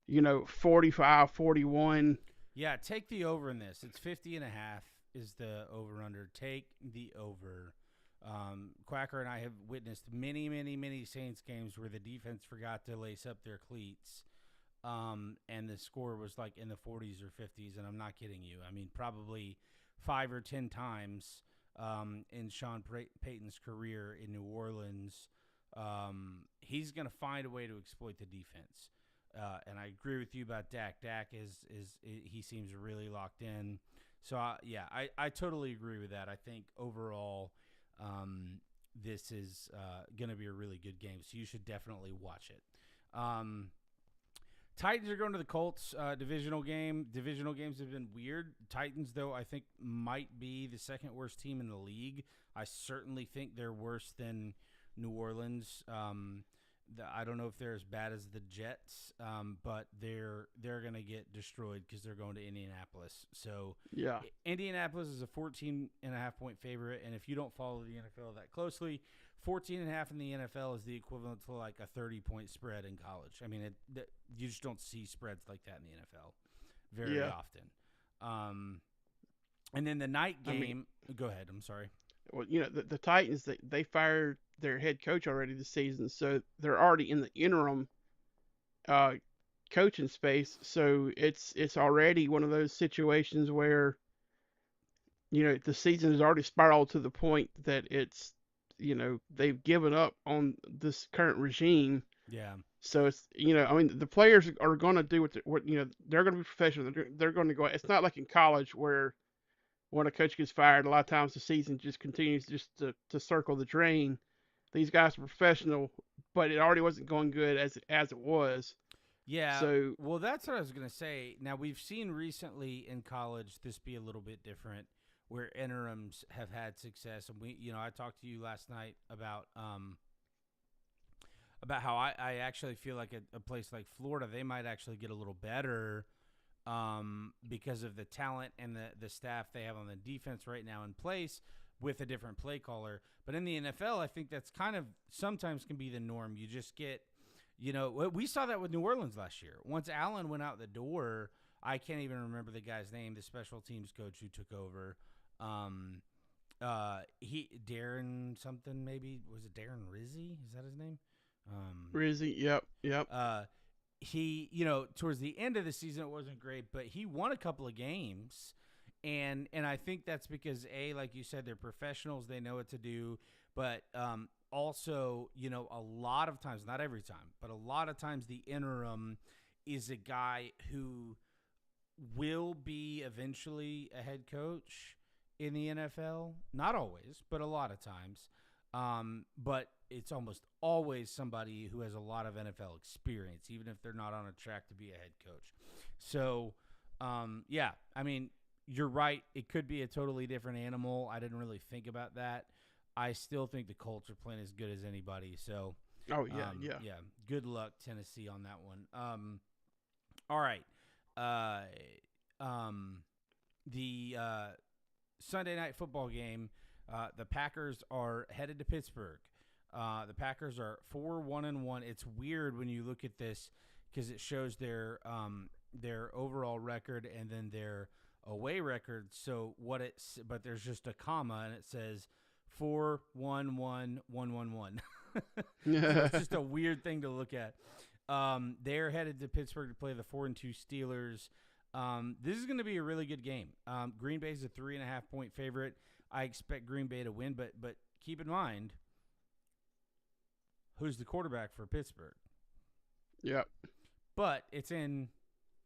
Speaker 2: 45-41.
Speaker 1: Yeah, take the over in this. It's 50.5 is the over under. Take the over. Quacker and I have witnessed many, many, many Saints games where the defense forgot to lace up their cleats. And the score was like in the 40s or 50s, and I'm not kidding you. I mean, probably 5 or 10 times in Sean Payton's career in New Orleans, he's going to find a way to exploit the defense. And I agree with you about Dak. Dak he seems really locked in. So I totally agree with that. I think overall, this is going to be a really good game. So you should definitely watch it. Titans are going to the Colts divisional game. Divisional games have been weird. Titans, though, I think might be the second worst team in the league. I certainly think they're worse than New Orleans. I don't know if they're as bad as the Jets, but they're going to get destroyed because they're going to Indianapolis. So
Speaker 2: Yeah,
Speaker 1: Indianapolis is a 14.5-point favorite, and if you don't follow the NFL that closely, 14.5 in the NFL is the equivalent to like a 30-point spread in college. I mean, you just don't see spreads like that in the NFL very
Speaker 2: yeah.
Speaker 1: often. And then the night game.
Speaker 2: I mean,
Speaker 1: Go ahead. I'm sorry.
Speaker 2: well, the Titans they fired their head coach already this season, so they're already in the interim uh, coaching space. So it's already one of those situations where the season has already spiraled to the point that it's they've given up on this current regime.
Speaker 1: Yeah.
Speaker 2: So it's I mean the players are going to do what they're going to be professional. They're going to go. It's not like in college where when a coach gets fired, a lot of times the season just continues just to circle the drain. These guys are professional, but it already wasn't going good as it was.
Speaker 1: Yeah,
Speaker 2: So
Speaker 1: well, that's what I was going to say. Now, we've seen recently in college this be a little bit different where interims have had success. And I talked to you last night about how I actually feel like a place like Florida, they might actually get a little better because of the talent and the staff they have on the defense right now in place with a different play caller. But in the NFL, I think that's kind of sometimes can be the norm. You just get, we saw that with New Orleans last year. Once Allen went out the door, I can't even remember the guy's name, the special teams coach who took over. Darren something maybe, was it Darren Rizzi? Is that his name?
Speaker 2: Rizzy, yep.
Speaker 1: He, towards the end of the season, it wasn't great, but he won a couple of games. And I think that's because, like you said, they're professionals. They know what to do. But also, a lot of times, not every time, but a lot of times the interim is a guy who will be eventually a head coach in the NFL. Not always, but a lot of times. But it's almost always somebody who has a lot of NFL experience, even if they're not on a track to be a head coach. So, I mean, you're right. It could be a totally different animal. I didn't really think about that. I still think the Colts are playing as good as anybody. So,
Speaker 2: Oh yeah.
Speaker 1: yeah. Good luck, Tennessee, on that one. All right. The Sunday night football game. The Packers are headed to Pittsburgh. The Packers are 4-1-1. It's weird when you look at this because it shows their overall record and then their away record. But there's just a comma and it says 4-1-1-1-1-1. So it's just a weird thing to look at. They're headed to Pittsburgh to play the 4-2 Steelers. This is going to be a really good game. Green Bay's a 3.5-point favorite. I expect Green Bay to win, but keep in mind, who's the quarterback for Pittsburgh?
Speaker 2: Yep.
Speaker 1: But it's in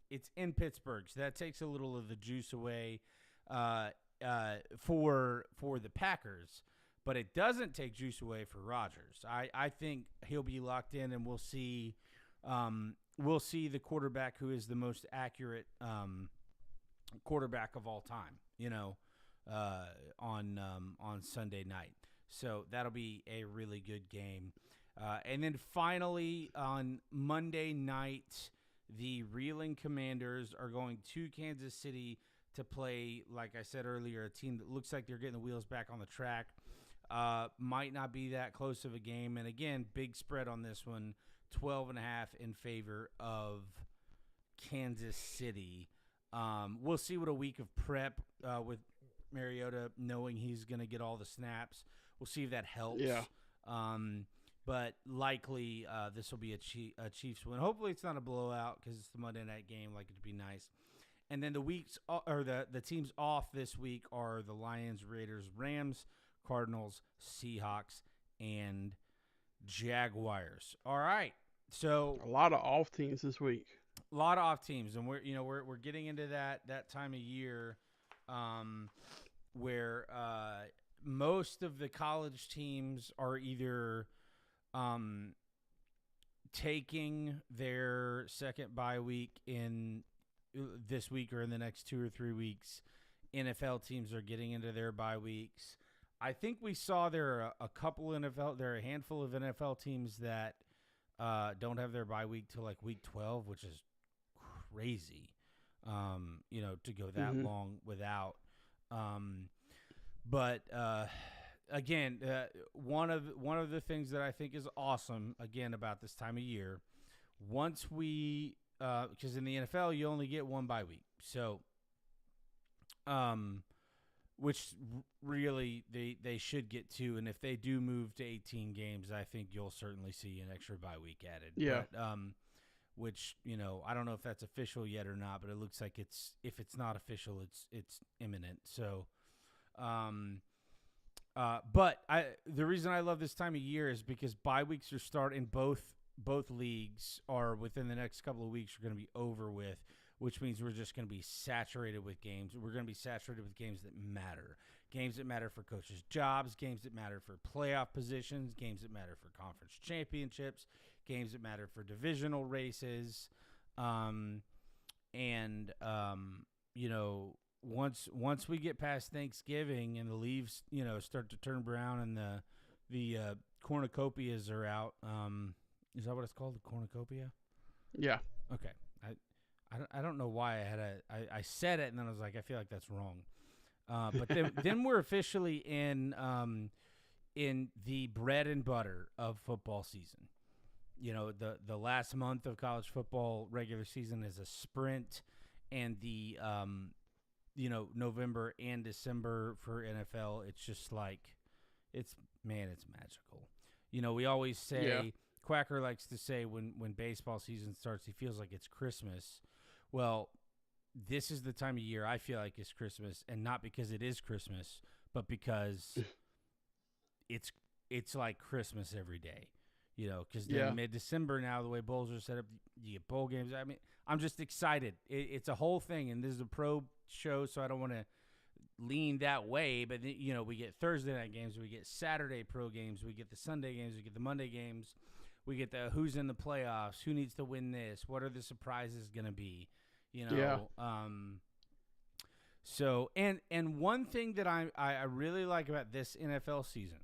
Speaker 1: it's in Pittsburgh, so that takes a little of the juice away for the Packers. But it doesn't take juice away for Rodgers. I think he'll be locked in, and we'll see the quarterback who is the most accurate quarterback of all time. On Sunday night. So that'll be a really good game. And then finally on Monday night, the Reeling Commanders are going to Kansas City to play, like I said earlier, a team that looks like they're getting the wheels back on the track. Might not be that close of a game. And again, big spread on this one, 12.5 in favor of Kansas City. We'll see what a week of prep with Mariota knowing he's going to get all the snaps. We'll see if that helps.
Speaker 2: Yeah.
Speaker 1: But likely this will be a Chiefs win. Hopefully it's not a blowout because it's the Monday night game. Like, it'd be nice. And then the teams off this week are the Lions, Raiders, Rams, Cardinals, Seahawks, and Jaguars. All right. So
Speaker 2: a lot of off teams this week.
Speaker 1: A lot of off teams, and we're getting into that time of year where most of the college teams are either taking their second bye week in this week or in the next 2 or 3 weeks. NFL teams are getting into their bye weeks. I think we saw there are a handful of NFL teams that don't have their bye week till like week 12, which is crazy, to go that long without. But again, one of the things that I think is awesome, again, about this time of year, once we, because in the NFL you only get one bye week, so, which really they should get two, and if they do move to 18 games, I think you'll certainly see an extra bye week added.
Speaker 2: Yeah.
Speaker 1: But, which, I don't know if that's official yet or not, but it looks like if it's not official, it's imminent. So, but the reason I love this time of year is because bye weeks are starting. Both leagues are within the next couple of weeks are going to be over with, which means we're just going to be saturated with games. We're going to be saturated with games that matter for coaches' jobs, games that matter for playoff positions, games that matter for conference championships, games that matter for divisional races. Once we get past Thanksgiving and the leaves, start to turn brown and the cornucopias are out. Is that what it's called? The cornucopia?
Speaker 2: Yeah.
Speaker 1: Okay. I don't know why I said it and then I was like, I feel like that's wrong. But then we're officially in the bread and butter of football season. The last month of college football regular season is a sprint, and the November and December for NFL, it's just like it's magical. We always say, Quacker likes to say when baseball season starts, he feels like it's Christmas. Well, this is the time of year I feel like it's Christmas, and not because it is Christmas, but because it's like Christmas every day. Because mid-December now, the way bowls are set up, you get bowl games. I mean, I'm just excited. It's a whole thing, and this is a pro show, so I don't want to lean that way. But, we get Thursday night games, we get Saturday pro games, we get the Sunday games, we get the Monday games, we get the who's in the playoffs, who needs to win this, what are the surprises going to be, So, and one thing that I really like about this NFL season,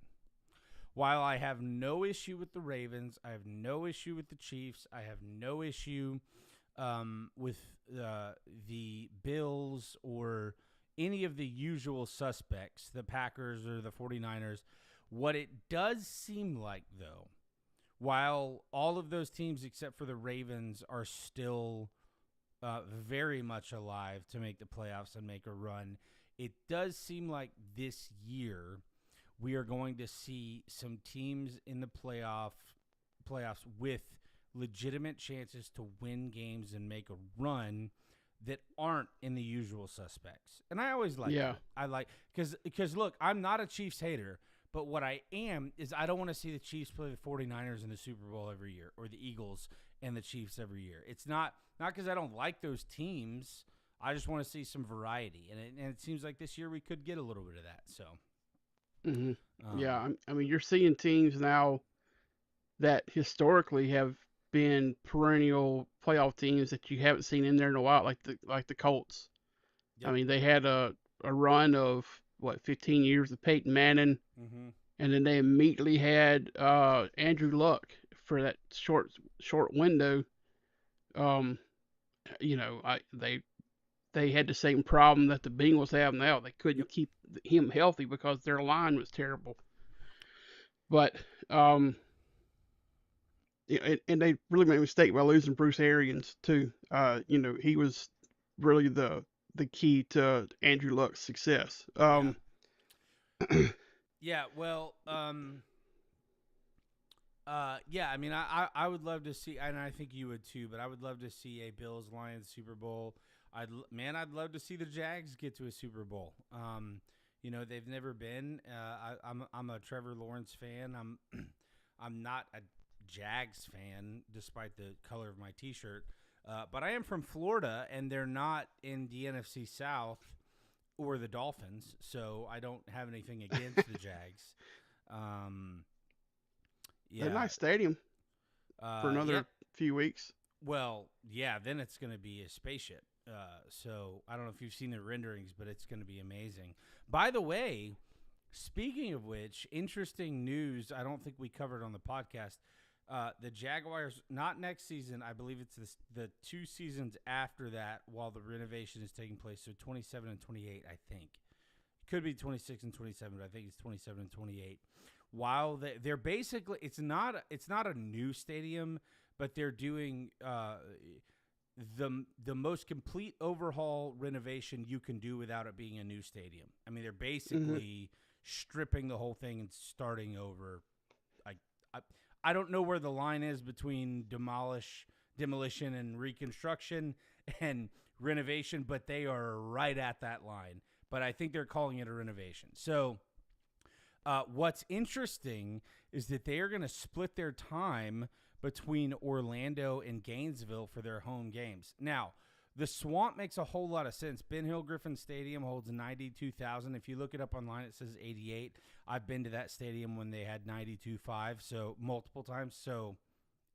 Speaker 1: while I have no issue with the Ravens, I have no issue with the Chiefs, I have no issue with the Bills or any of the usual suspects, the Packers or the 49ers, what it does seem like, though, while all of those teams except for the Ravens are still very much alive to make the playoffs and make a run, it does seem like this year we are going to see some teams in the playoffs with legitimate chances to win games and make a run that aren't in the usual suspects. And I always like that. I like because look, I'm not a Chiefs hater, but what I am is I don't want to see the Chiefs play the 49ers in the Super Bowl every year, or the Eagles and the Chiefs every year. It's not because I don't like those teams. I just want to see some variety, and it seems like this year we could get a little bit of that. So,
Speaker 2: Hmm.
Speaker 1: um,
Speaker 2: Yeah, I mean, you're seeing teams now that historically have been perennial playoff teams that you haven't seen in there in a while, like the Colts. I
Speaker 1: yep.
Speaker 2: mean, they had a run of what 15 years of Peyton Manning,
Speaker 1: Mm-hmm.
Speaker 2: and then they immediately had Andrew Luck for that short window. Um, they had the same problem that the Bengals have now. They
Speaker 1: Yep.
Speaker 2: couldn't keep him healthy because their line was terrible. But um, and they really made a mistake by losing Bruce Arians too. He was really the key to Andrew Luck's success.
Speaker 1: Yeah. Yeah. Well. Yeah. I mean, I would love to see, and I think you would too. But I would love to see a Bills Lions Super Bowl. I'd love to see the Jags get to a Super Bowl. They've never been. I'm a Trevor Lawrence fan. I'm not a Jags fan, despite the color of my T-shirt. But I am from Florida, and they're not in the NFC South or the Dolphins, so I don't have anything against the Jags. Um,
Speaker 2: A
Speaker 1: yeah,
Speaker 2: nice stadium for
Speaker 1: yeah.
Speaker 2: another few weeks.
Speaker 1: Well, yeah. Then it's going to be a spaceship. So I don't know if you've seen the renderings, but it's going to be amazing. By the way, speaking of which, interesting news. I don't think we covered on the podcast. The Jaguars, not next season. I believe it's the 2 seasons after that, while the renovation is taking place. So 27 and 28, I think. Could be 26 and 27, but I think it's 27 and 28. While they're basically, it's not a new stadium, but they're doing the most complete overhaul renovation you can do without it being a new stadium. I mean, they're basically stripping the whole thing and starting over. I don't know where the line is between demolition and reconstruction and renovation, but they are right at that line. But I think they're calling it a renovation. So what's interesting is that they are going to split their time between Orlando and Gainesville for their home games. Now, the Swamp makes a whole lot of sense. Ben Hill Griffin Stadium holds 92,000. If you look it up online, it says 88. I've been to that stadium when they had 92.5, so multiple times. So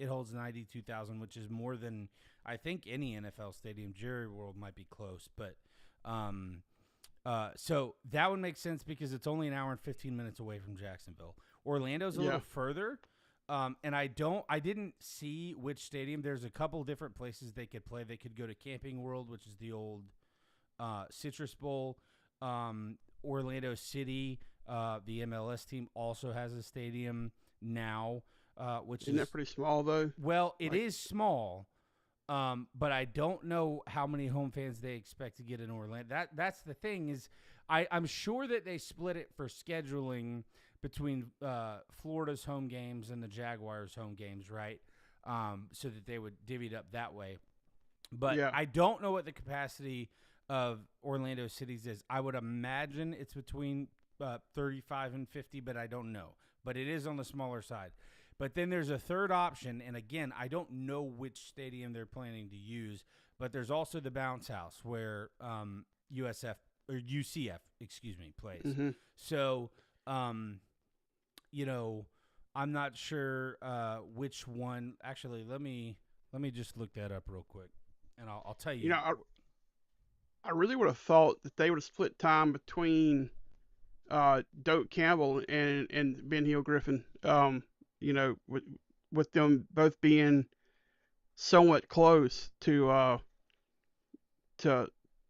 Speaker 1: it holds 92,000, which is more than I think any NFL stadium. Jerry World might be close, but so that would make sense because it's only an hour and 15 minutes away from Jacksonville. Orlando's a little further. And I didn't see which stadium. There's a couple different places they could play. They could go to Camping World, which is the old Citrus Bowl. Orlando City, the MLS team, also has a stadium now, which
Speaker 2: Isn't that pretty small though?
Speaker 1: Well, it is small, but I don't know how many home fans they expect to get in Orlando. That's the thing is, I'm sure that they split it for scheduling between Florida's home games and the Jaguars' home games, right? So that they would divvy it up that way. But I don't know what the capacity of Orlando City's is. I would imagine it's between 35 and 50, but I don't know. But it is on the smaller side. But then there's a third option, and again, I don't know which stadium they're planning to use, but there's also the Bounce House where UCF plays.
Speaker 2: Mm-hmm.
Speaker 1: So I'm not sure which one. Actually, let me just look that up real quick, and I'll tell you.
Speaker 2: I really would have thought that they would have split time between Doak Campbell and Ben Hill Griffin. With them both being somewhat close to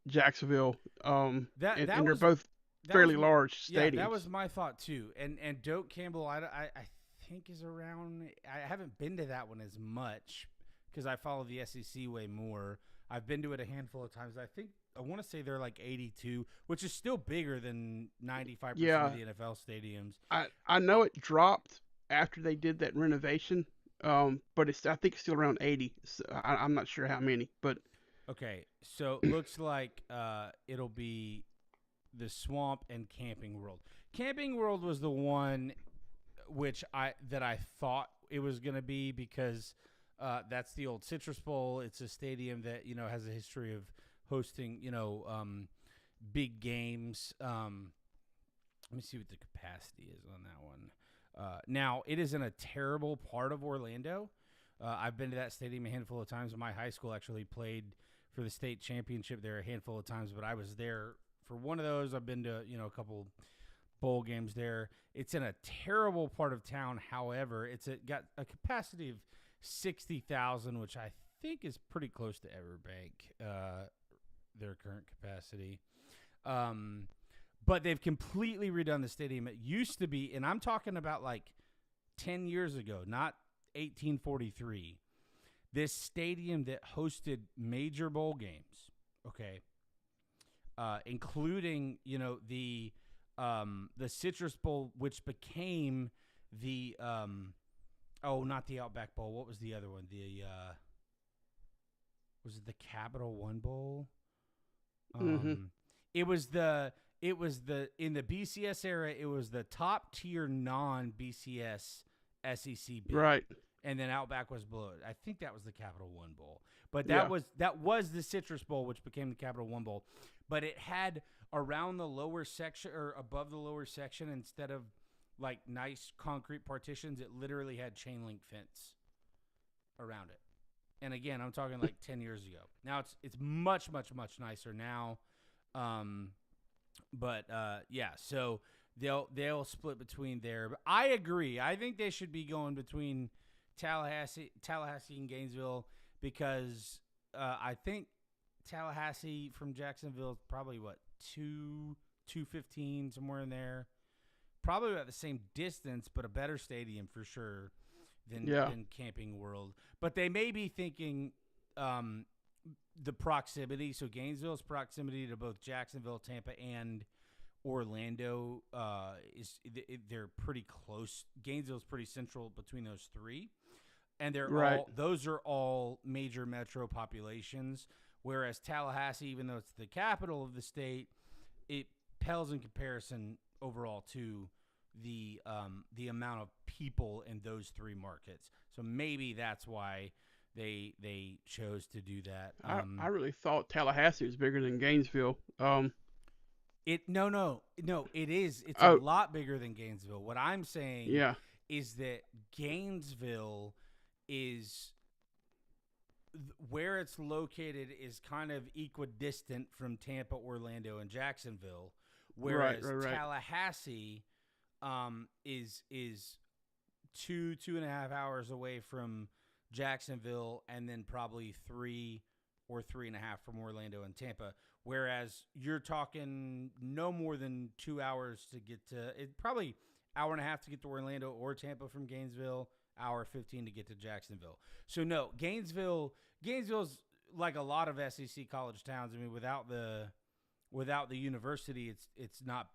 Speaker 2: Jacksonville. And they're both fairly large stadiums.
Speaker 1: Yeah, that was my thought too. And Doak Campbell, I think is around. I haven't been to that one as much because I follow the SEC way more. I've been to it a handful of times. I want to say they're like 82, which is still bigger than 95% of the NFL stadiums.
Speaker 2: I know it dropped after they did that renovation, but I think it's still around 80. So I'm not sure how many, but
Speaker 1: okay. So it looks like it'll be the Swamp and Camping World. Camping World was the one which I thought it was going to be because That's the old Citrus Bowl. It's a stadium that has a history of hosting big games. Let me see what the capacity is on that one. Now, it is in a terrible part of Orlando. I've been to that stadium a handful of times. My high school actually played for the state championship there a handful of times, but I was there for one of those. I've been to a couple bowl games there. It's in a terrible part of town. However, got a capacity of 60,000, which I think is pretty close to Everbank, their current capacity. But they've completely redone the stadium. It used to be, and I'm talking about like 10 years ago, not 1843. This stadium that hosted major bowl games, okay, including the Citrus Bowl, which became the not the Outback Bowl. What was the other one? Was it the Capital One Bowl? It was the in the BCS era. It was the top tier non-BCS SEC bid.
Speaker 2: Right.
Speaker 1: And then Outback was below it. I think that was the Capital One Bowl. But that was the Citrus Bowl, which became the Capital One Bowl. But it had around the lower section or above the lower section, instead of like nice concrete partitions, it literally had chain link fence around it. And again, I'm talking like 10 years ago. Now it's much, much, much nicer now. So they'll split between there. But I agree. I think they should be going between Tallahassee and Gainesville, because I think Tallahassee from Jacksonville is probably 215, somewhere in there. Probably about the same distance, but a better stadium for sure than Camping World. But they may be thinking the proximity. So Gainesville's proximity to both Jacksonville, Tampa, and Orlando they're pretty close. Gainesville's pretty central between those three, and those are all major metro populations. Whereas Tallahassee, even though it's the capital of the state, it pales in comparison overall to the amount of people in those three markets. So maybe that's why they chose to do that.
Speaker 2: I really thought Tallahassee was bigger than Gainesville.
Speaker 1: No, it is. It's a lot bigger than Gainesville. What I'm saying is that Gainesville is where it's located is kind of equidistant from Tampa, Orlando, and Jacksonville, whereas Tallahassee is 2.5 hours away from Jacksonville, and then probably 3 or 3.5 from Orlando and Tampa. Whereas you're talking no more than 2 hours to get to it, probably hour and a half to get to Orlando or Tampa from Gainesville, hour 15 to get to Jacksonville. So no, Gainesville's like a lot of SEC college towns. I mean, without the university, it's not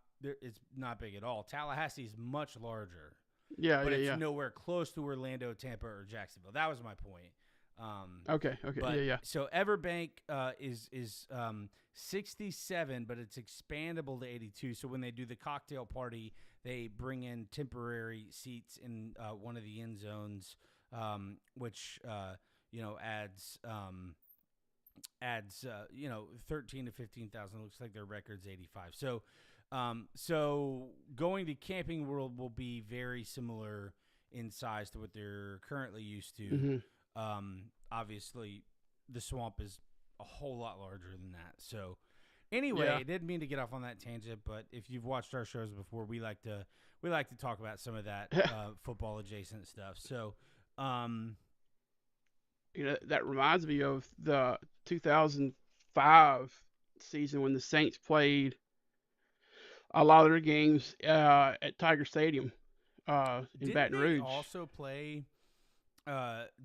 Speaker 1: big at all. Tallahassee is much larger. But it's nowhere close to Orlando, Tampa, or Jacksonville. That was my point.
Speaker 2: Okay.
Speaker 1: So Everbank is 67, but it's expandable to 82. So when they do the cocktail party, they bring in temporary seats in one of the end zones, which adds 13 to 15,000. Looks like their record's 85. So going to Camping World will be very similar in size to what they're currently used to. Obviously, the Swamp is a whole lot larger than that. So anyway, I didn't mean to get off on that tangent, but if you've watched our shows before, we like to talk about some of that football adjacent stuff. So
Speaker 2: that reminds me of the 2005 season when the Saints played a lot of their games at Tiger Stadium in Baton Rouge.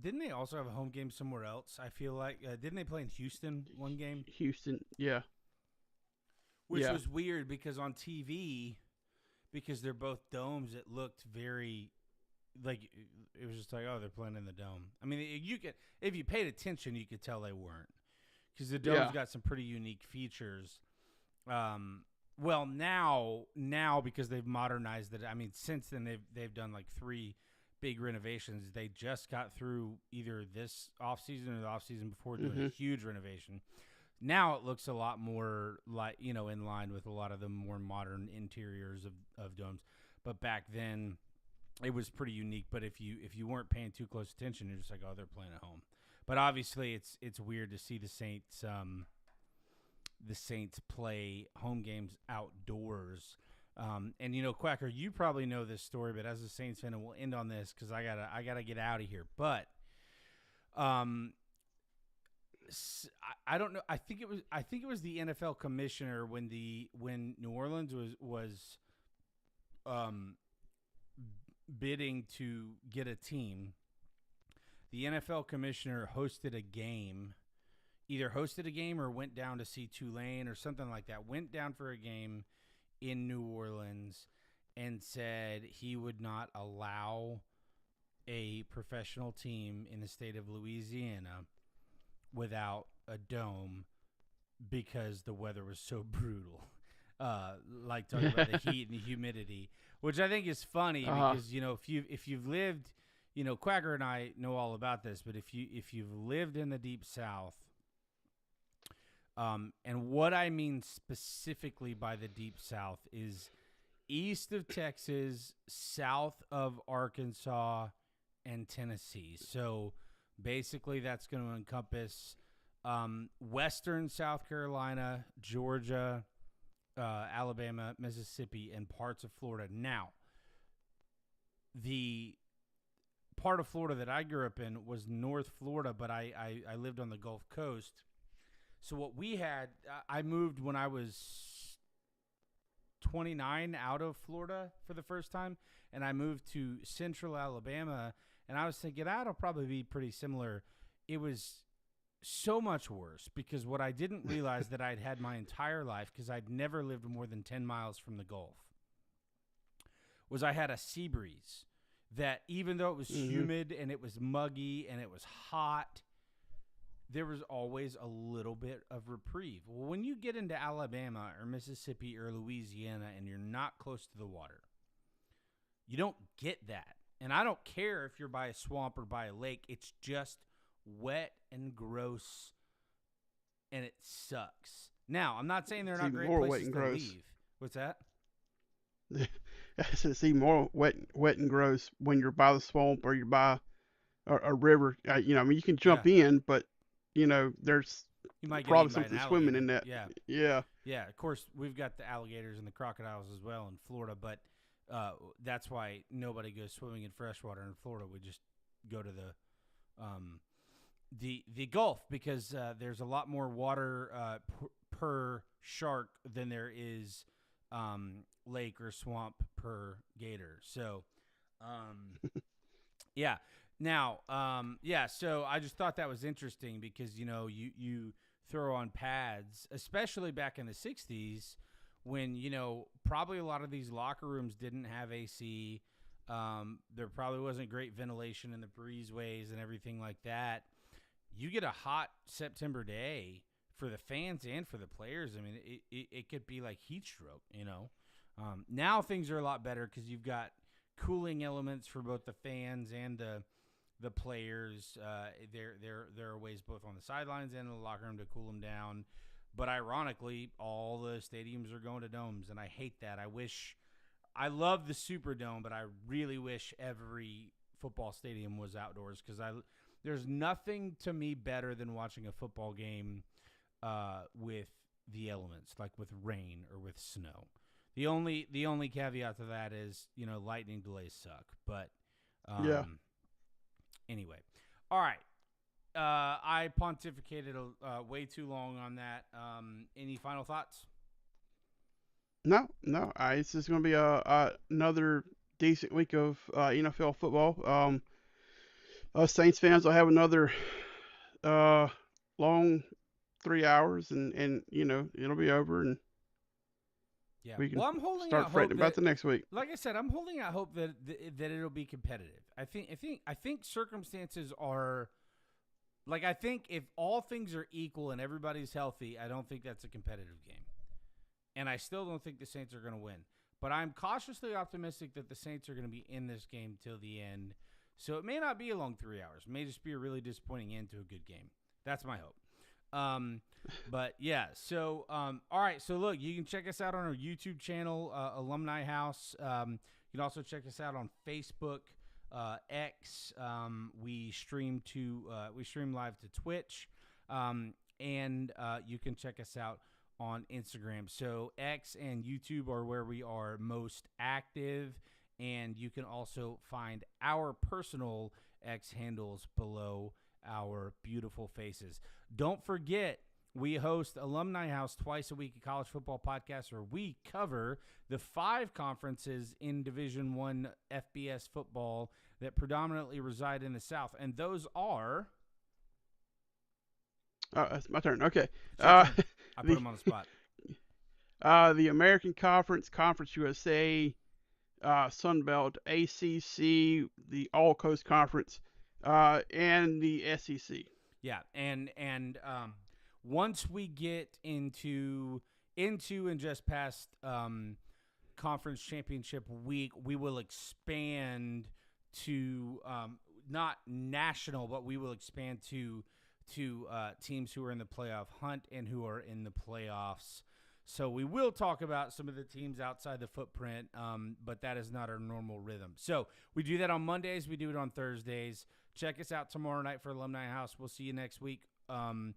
Speaker 1: Didn't they also have a home game somewhere else? I feel like didn't they play in Houston one game?
Speaker 2: Houston, yeah.
Speaker 1: Which was weird because on TV, because they're both domes, it looked very like it was just like, oh, they're playing in the dome. I mean, if you paid attention, you could tell they weren't, because the dome's got some pretty unique features. Well, now because they've modernized it. I mean, since then they've done like 3 big renovations. They just got through either this offseason or the offseason before doing
Speaker 2: Mm-hmm.
Speaker 1: a huge renovation. Now it looks a lot more like, in line with a lot of the more modern interiors of domes. But back then, it was pretty unique. But if you weren't paying too close attention, you're just like, oh, they're playing at home. But obviously, it's weird to see the Saints play home games outdoors. And Quacker, you probably know this story, but as a Saints fan, and we'll end on this because I gotta get out of here. But I don't know. I think it was the NFL commissioner when New Orleans was bidding to get a team. The NFL commissioner hosted a game, either hosted a game or went down to see Tulane or something like that. Went down for a game in New Orleans and said he would not allow a professional team in the state of Louisiana without a dome because the weather was so brutal. Like talking about the heat and the humidity, which I think is funny because if you've lived, Quacker and I know all about this, but if you've lived in the Deep South, and what I mean specifically by the Deep South is east of Texas, south of Arkansas, and Tennessee. So basically that's going to encompass western South Carolina, Georgia, Alabama, Mississippi, and parts of Florida. Now, the part of Florida that I grew up in was North Florida, but I lived on the Gulf Coast. So what we had, I moved when I was 29 out of Florida for the first time, and I moved to central Alabama, and I was thinking that'll probably be pretty similar. It was so much worse because what I didn't realize that I'd had my entire life, because I'd never lived more than 10 miles from the Gulf, was I had a sea breeze that even though it was humid and it was muggy and it was hot, there was always a little bit of reprieve. Well, when you get into Alabama or Mississippi or Louisiana and you're not close to the water, you don't get that. And I don't care if you're by a swamp or by a lake. It's just wet and gross, and it sucks. Now, I'm not saying they're not great places to leave. What's that?
Speaker 2: It's even more wet and gross when you're by the swamp or you're by a river. You can jump in, but there's
Speaker 1: you might
Speaker 2: probably something swimming in that.
Speaker 1: Yeah. Of course, we've got the alligators and the crocodiles as well in Florida, but that's why nobody goes swimming in freshwater in Florida. We just go to the Gulf because there's a lot more water per shark than there is lake or swamp per gator. So, yeah. Now, so I just thought that was interesting because, you throw on pads, especially back in the 60s when, probably a lot of these locker rooms didn't have AC. There probably wasn't great ventilation in the breezeways and everything like that. You get a hot September day for the fans and for the players. I mean, it could be like heat stroke, Now things are a lot better because you've got cooling elements for both the fans and the players. There are ways both on the sidelines and in the locker room to cool them down. But ironically, all the stadiums are going to domes, and I hate that. I love the Superdome, but I really wish every football stadium was outdoors because there's nothing to me better than watching a football game with the elements, like with rain or with snow. The only caveat to that is, lightning delays suck. But anyway, all right. I pontificated way too long on that. Any final thoughts?
Speaker 2: No. It's just going to be another decent week of NFL football. Us Saints fans will have another long 3 hours, and it'll be over, and we can start fretting about the next week.
Speaker 1: Like I said, I'm holding out hope that it'll be competitive. I think circumstances are. Like, I think if all things are equal and everybody's healthy, I don't think that's a competitive game. And I still don't think the Saints are going to win. But I'm cautiously optimistic that the Saints are going to be in this game till the end. So it may not be a long 3 hours. It may just be a really disappointing end to a good game. That's my hope. But yeah, so all right. So look, you can check us out on our YouTube channel, Alumni House. You can also check us out on Facebook, X. We stream live to Twitch, and you can check us out on Instagram. So X and YouTube are where we are most active, and you can also find our personal X handles below our beautiful faces. Don't forget, we host Alumni House twice a week, a college football podcast where we cover the 5 conferences in Division I FBS football that predominantly reside in the South. And those are...
Speaker 2: It's my turn. Okay.
Speaker 1: I put them on the spot.
Speaker 2: The American Conference, Conference USA, Sunbelt, ACC, the All Coast Conference, and the SEC.
Speaker 1: Yeah, and once we get into and just past conference championship week, we will expand to not national, but we will expand to teams who are in the playoff hunt and who are in the playoffs. So we will talk about some of the teams outside the footprint, but that is not our normal rhythm. So we do that on Mondays. We do it on Thursdays. Check us out tomorrow night for Alumni House. We'll see you next week on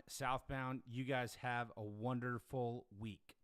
Speaker 1: Southbound. You guys have a wonderful week.